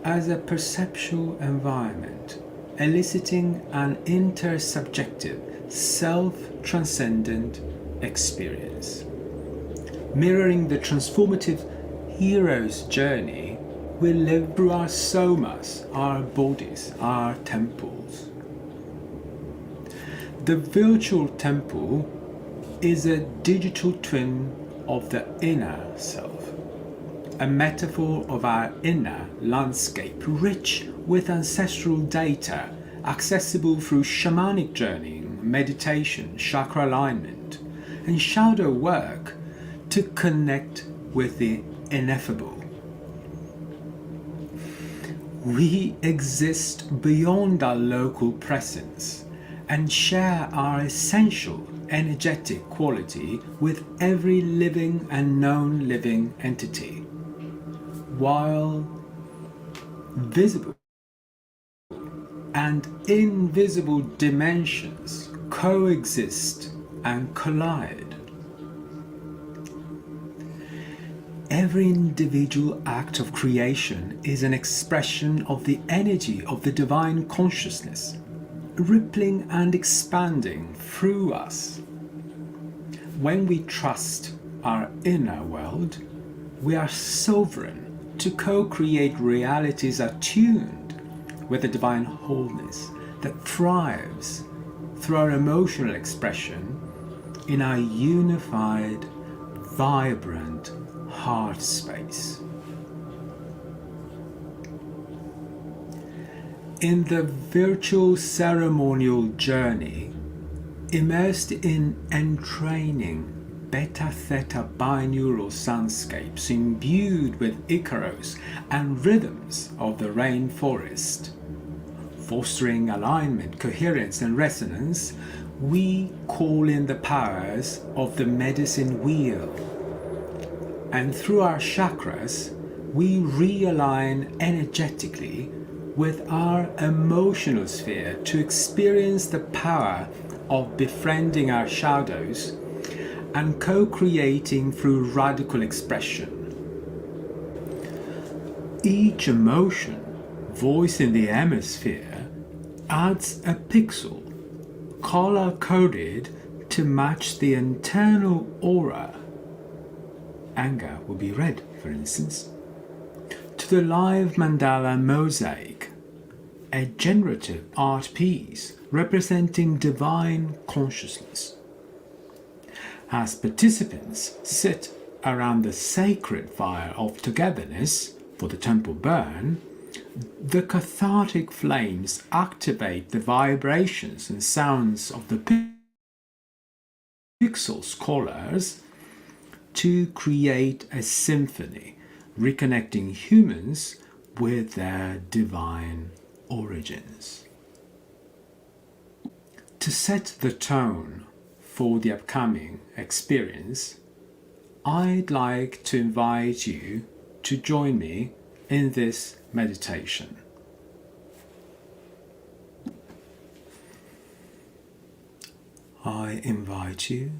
as a perceptual environment, eliciting an intersubjective, self-transcendent experience, mirroring the transformative hero's journey we live through our somas, our bodies, our temples. The virtual temple is a digital twin of the inner self, a metaphor of our inner landscape rich with ancestral data accessible through shamanic journeying, meditation, chakra alignment, and shadow work to connect with the ineffable. We exist beyond our local presence and share our essential energetic quality with every living and non-living entity, while visible and invisible dimensions coexist and collide. Every individual act of creation is an expression of the energy of the divine consciousness, rippling and expanding through us. When we trust our inner world, we are sovereign to co-create realities attuned with the divine wholeness that thrives through our emotional expression in our unified, vibrant heart space. In the virtual ceremonial journey, immersed in entraining beta-theta binaural soundscapes imbued with Icaros and rhythms of the rainforest, fostering alignment, coherence, and resonance, we call in the powers of the medicine wheel. And through our chakras, we realign energetically with our emotional sphere to experience the power of befriending our shadows and co-creating through radical expression. Each emotion voiced in the hemisphere adds a pixel color coded to match the internal aura. Anger will be red, for instance. To the live mandala mosaic, a generative art piece representing divine consciousness. As participants sit around the sacred fire of togetherness for the temple burn, the cathartic flames activate the vibrations and sounds of the pixel scholars to create a symphony, reconnecting humans with their divine origins. To set the tone for the upcoming experience, I'd like to invite you to join me in this meditation. I invite you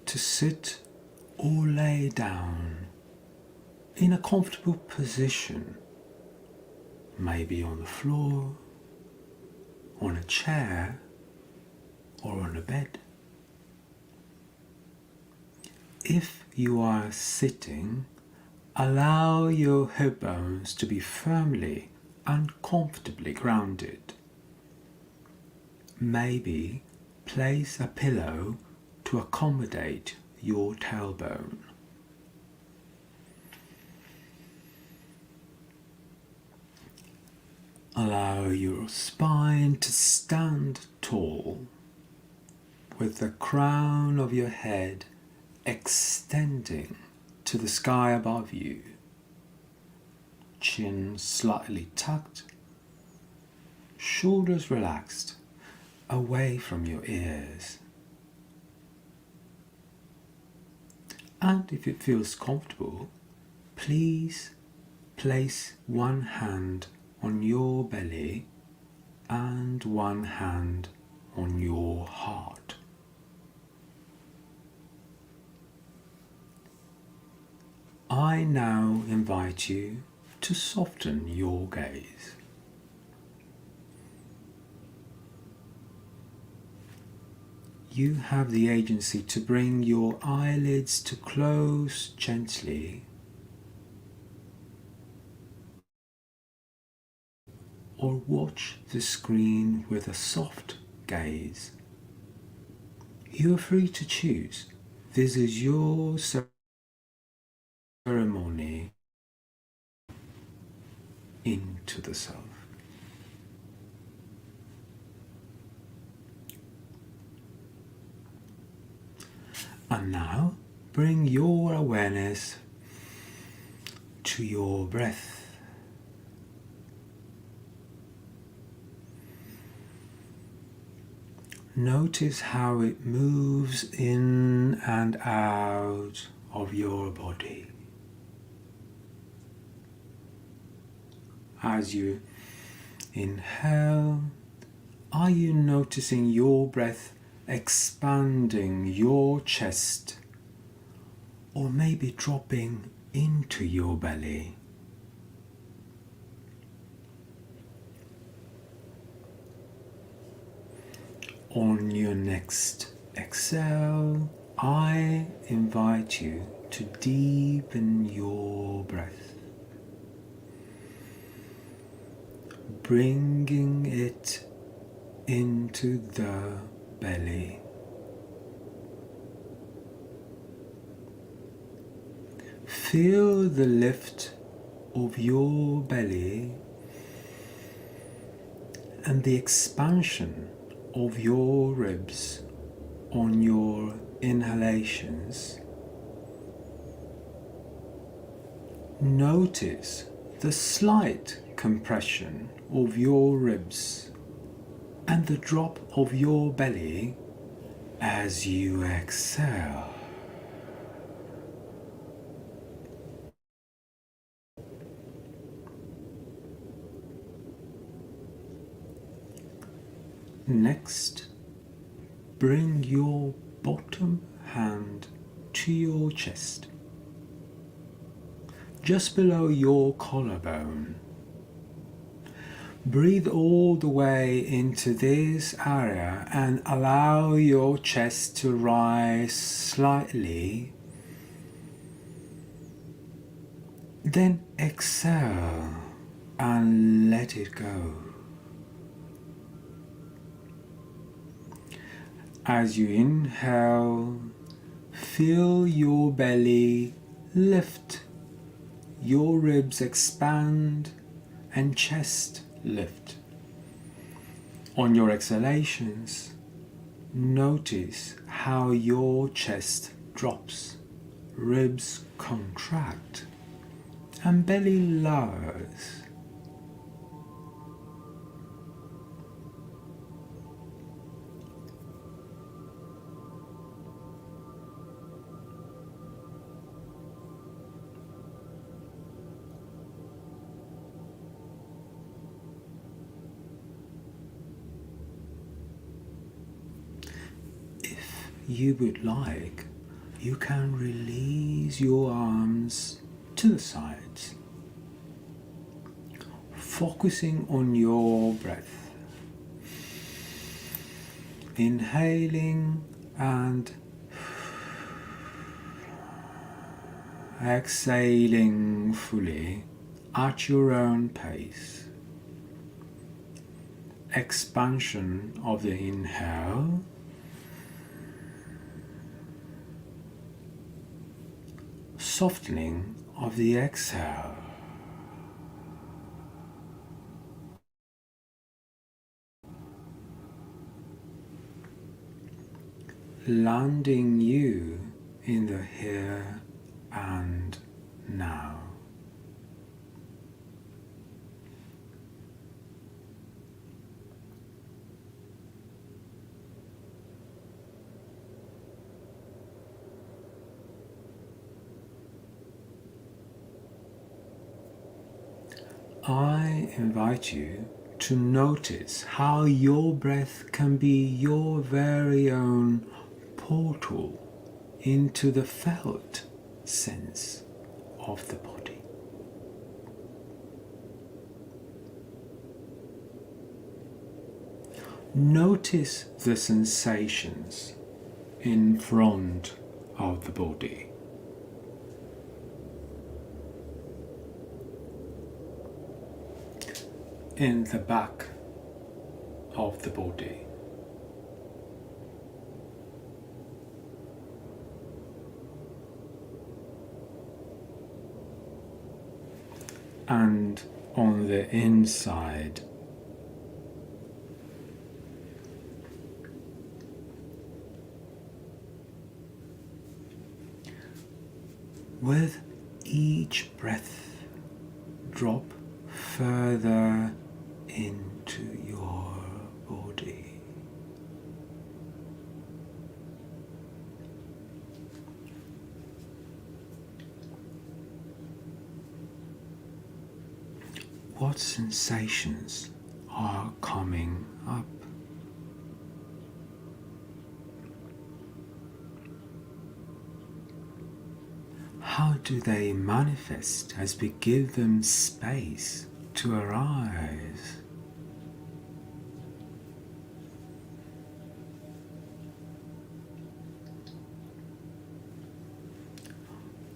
to sit or lay down in a comfortable position, maybe on the floor, on a chair, or on a bed. If you are sitting, allow your hip bones to be firmly and comfortably grounded. Maybe place a pillow to accommodate your tailbone. Allow your spine to stand tall, with the crown of your head extending to the sky above you, chin slightly tucked, shoulders relaxed away from your ears. And if it feels comfortable, please place one hand on your belly and one hand on your heart. I now invite you to soften your gaze. You have the agency to bring your eyelids to close gently, or watch the screen with a soft gaze. You are free to choose. This is your ceremony into the self. And now bring your awareness to your breath. Notice how it moves in and out of your body. As you inhale, are you noticing your breath expanding your chest, or maybe dropping into your belly? On your next exhale, I invite you to deepen your breath, bringing it into the belly. Feel the lift of your belly and the expansion of your ribs on your inhalations. Notice the slight compression of your ribs and the drop of your belly as you exhale. Next, bring your bottom hand to your chest, just below your collarbone. Breathe all the way into this area and allow your chest to rise slightly. Then exhale and let it go. As you inhale, feel your belly lift, your ribs expand, and chest lift. On your exhalations, notice how your chest drops, ribs contract, and belly lowers. If you would like, you can release your arms to the sides, focusing on your breath. Inhaling and exhaling fully at your own pace. Expansion of the inhale, softening of the exhale. Landing you in the here and now. I invite you to notice how your breath can be your very own portal into the felt sense of the body. Notice the sensations in front of the body. In the back of the body. And on the inside. With each breath, drop further into your body. What sensations are coming up? How do they manifest as we give them space to arise?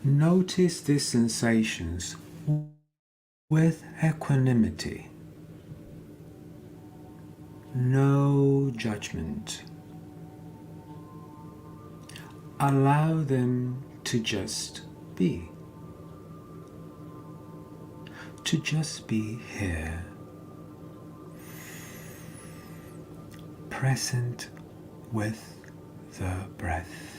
Notice these sensations with equanimity, no judgment. Allow them to just be. To just be here, present with the breath.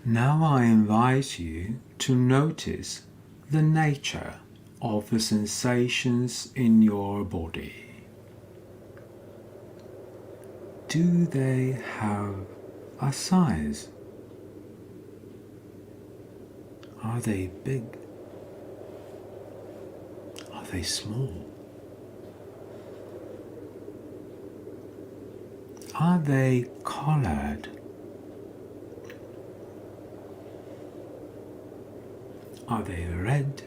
Now I invite you to notice the nature of the sensations in your body. Do they have a size? Are they big? Are they small? Are they colored? Are they red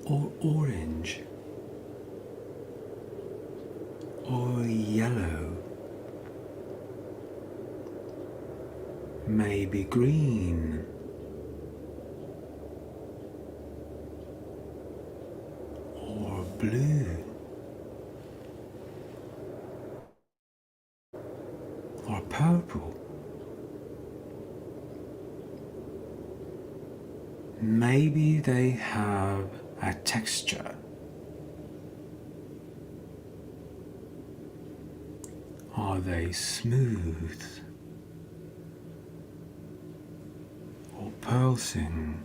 or orange or yellow? Maybe green or blue or purple. Maybe they have a texture. Are they smooth or pulsing?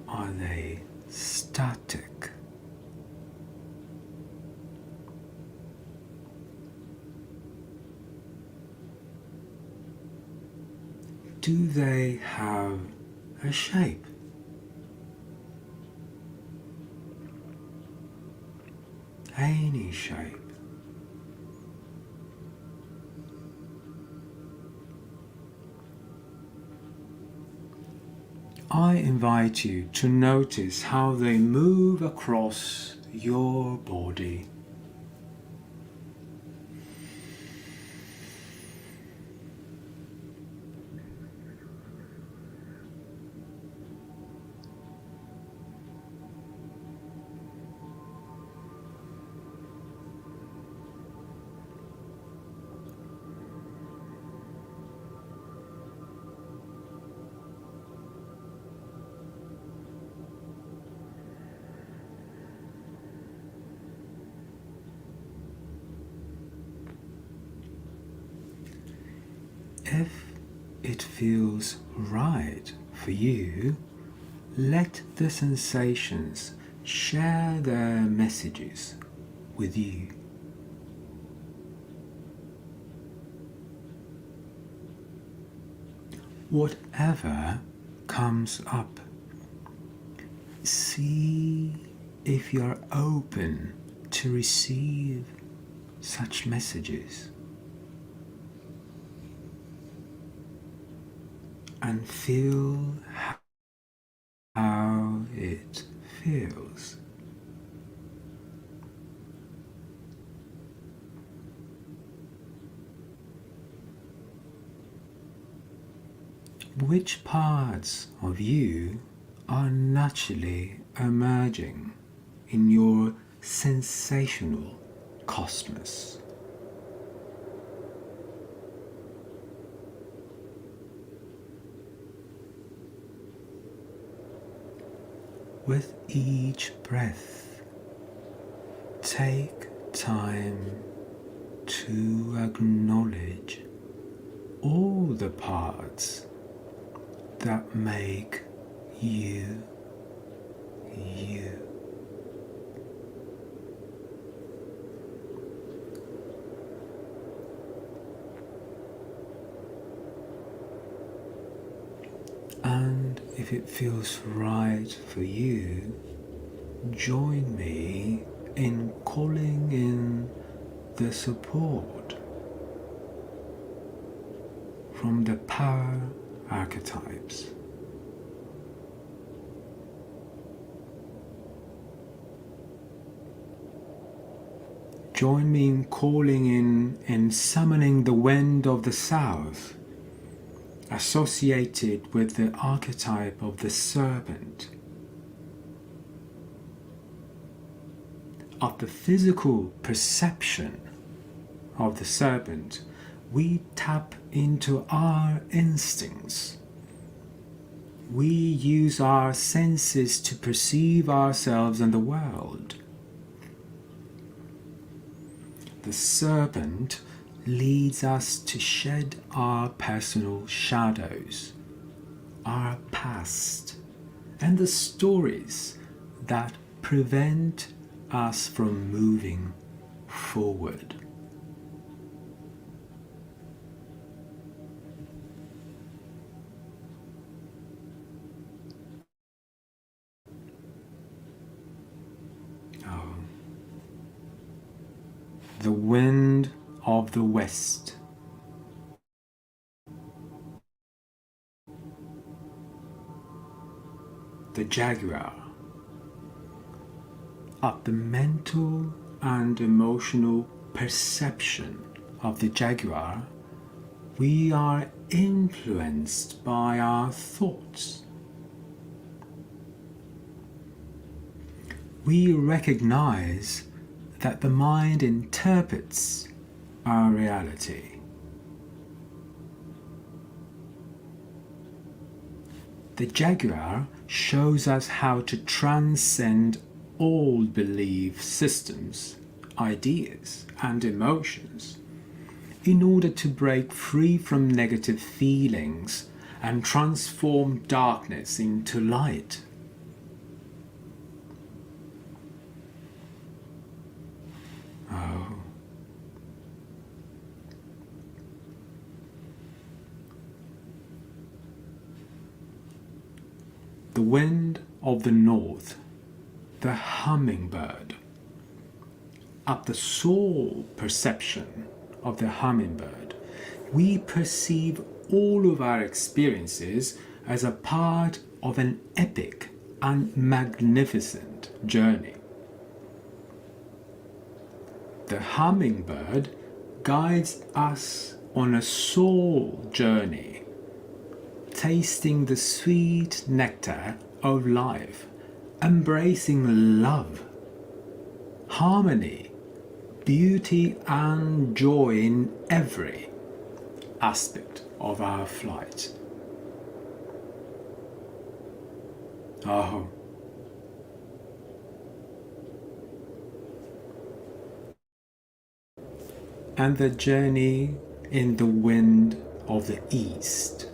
Are they static? Do they have a shape? Any shape? I invite you to notice how they move across your body. If it feels right for you, let the sensations share their messages with you. Whatever comes up, see if you're open to receive such messages. And feel how it feels. Which parts of you are naturally emerging in your sensational cosmos? With each breath, take time to acknowledge all the parts that make you, you. And if it feels right for you, join me in calling in the support from the power archetypes. Join me in calling in and summoning the wind of the south, associated with the archetype of the serpent. Of the physical perception of the serpent, we tap into our instincts. We use our senses to perceive ourselves and the world. The serpent leads us to shed our personal shadows, our past, and the stories that prevent us from moving forward. Oh. The wind of the west. The jaguar. Of the mental and emotional perception of the jaguar, we are influenced by our thoughts. We recognize that the mind interprets our reality. The jaguar shows us how to transcend all belief systems, ideas, and emotions in order to break free from negative feelings and transform darkness into light. Oh. The wind of the north, the hummingbird. At the soul perception of the hummingbird, we perceive all of our experiences as a part of an epic and magnificent journey. The hummingbird guides us on a soul journey, tasting the sweet nectar of life, embracing love, harmony, beauty, and joy in every aspect of our flight. Oh. And the journey in the wind of the east,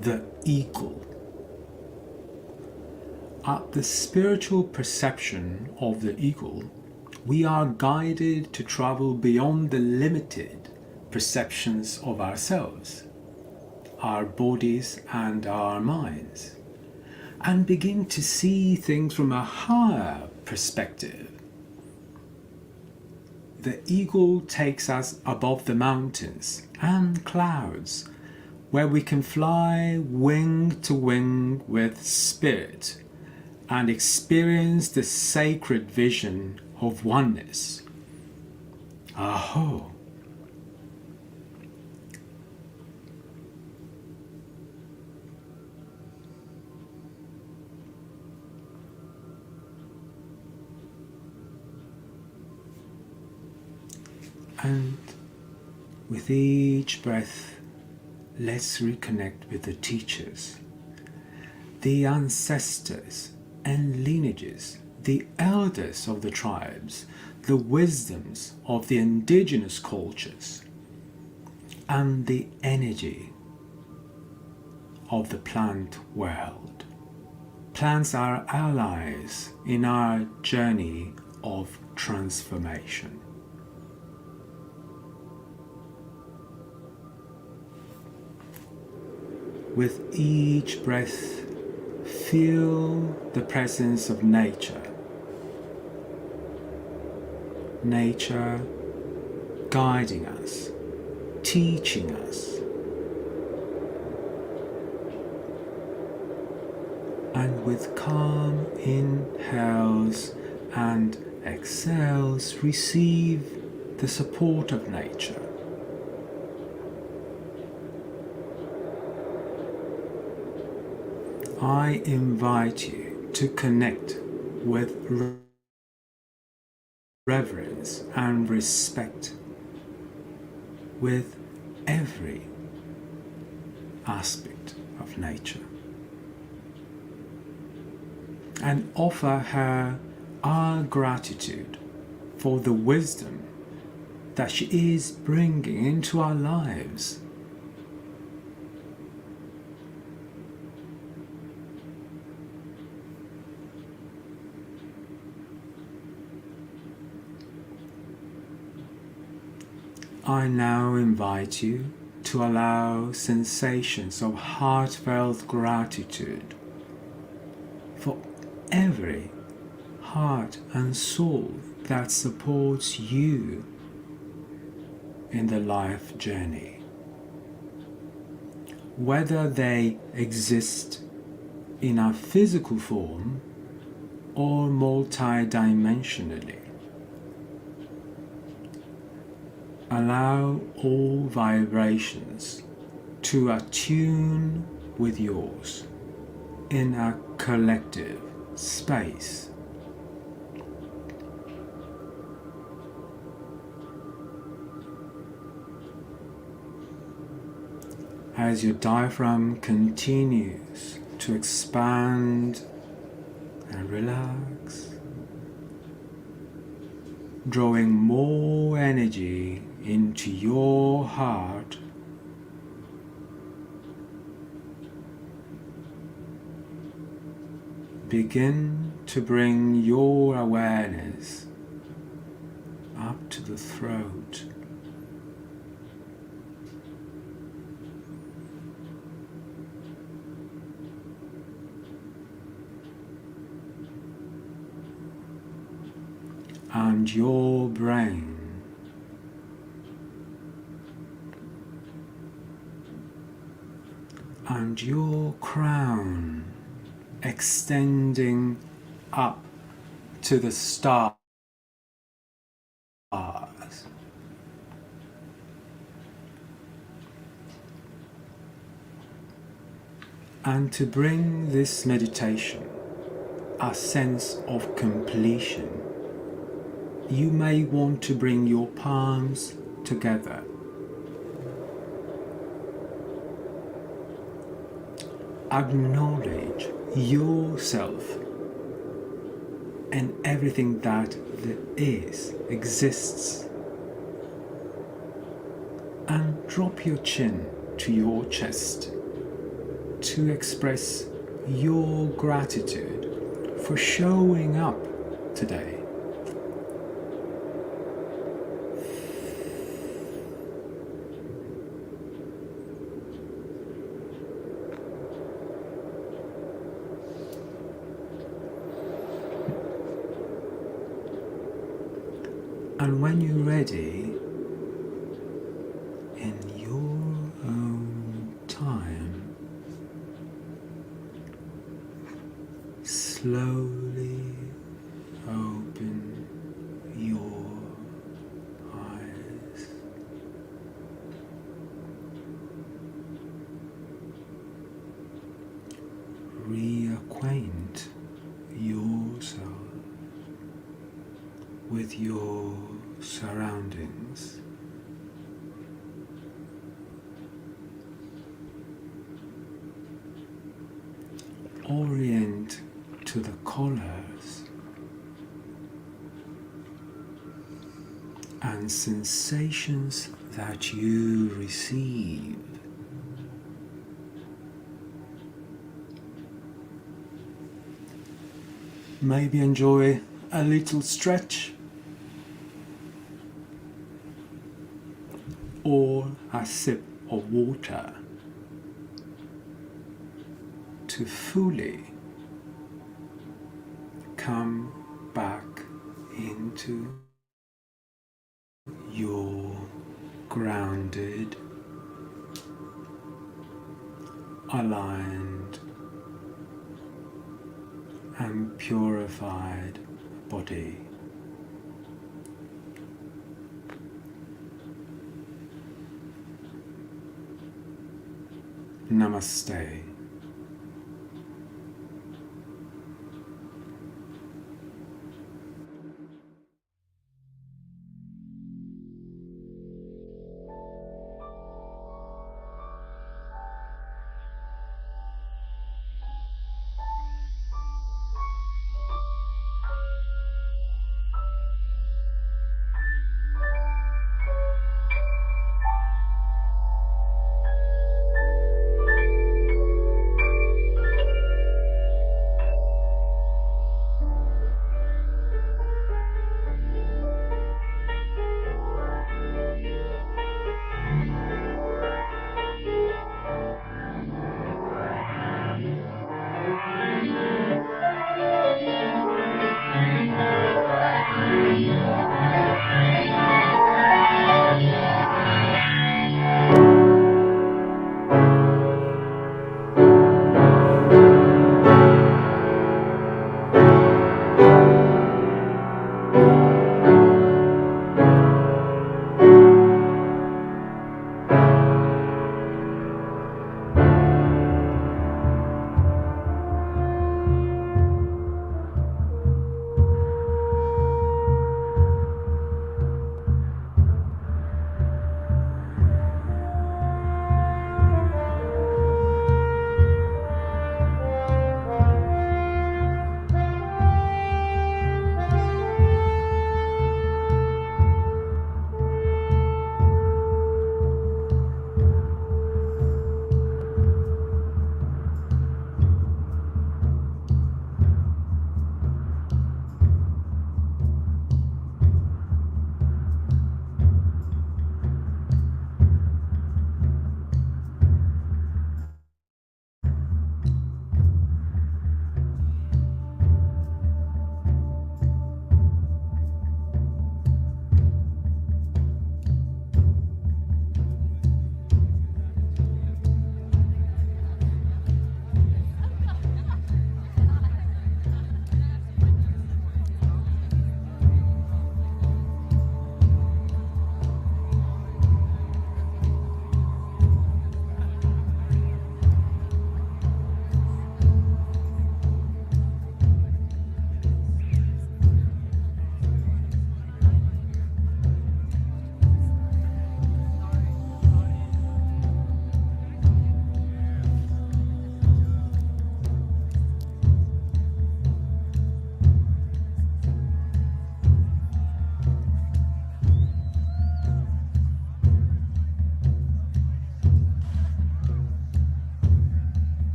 the eagle. At the spiritual perception of the eagle, we are guided to travel beyond the limited perceptions of ourselves, our bodies, and our minds, and begin to see things from a higher perspective. The eagle takes us above the mountains and clouds, where we can fly wing to wing with spirit and experience the sacred vision of oneness. Aho! And with each breath, let's reconnect with the teachers, the ancestors and lineages, the elders of the tribes, the wisdoms of the indigenous cultures, and the energy of the plant world. Plants are allies in our journey of transformation. With each breath, feel the presence of nature. Nature guiding us, teaching us. And with calm inhales and exhales, receive the support of nature. I invite you to connect with reverence and respect with every aspect of nature, and offer her our gratitude for the wisdom that she is bringing into our lives. I now invite you to allow sensations of heartfelt gratitude for every heart and soul that supports you in the life journey, whether they exist in a physical form or multidimensionally. Allow all vibrations to attune with yours in a collective space. As your diaphragm continues to expand and relax, drawing more energy into your heart, begin to bring your awareness up to the throat. And your brain. And your crown, extending up to the stars. And to bring this meditation a sense of completion, you may want to bring your palms together. Acknowledge yourself and everything that exists. And drop your chin to your chest to express your gratitude for showing up today. And when you're ready, in your own time, slowly open your eyes. Reacquaint yourself with your surroundings. Orient to the colors and sensations that you receive. Maybe enjoy a little stretch or a sip of water to fully come back into your grounded, aligned and purified body. Namaste.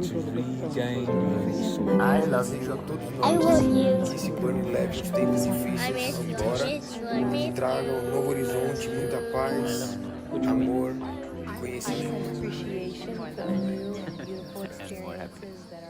to regain your soul. I love you a todos I nós. love you. Que esse ano leve os tempos I'm difíceis embora, que traga um novo horizonte, muita paz, amor, conhecimento. appreciation for the new beautiful experiences that are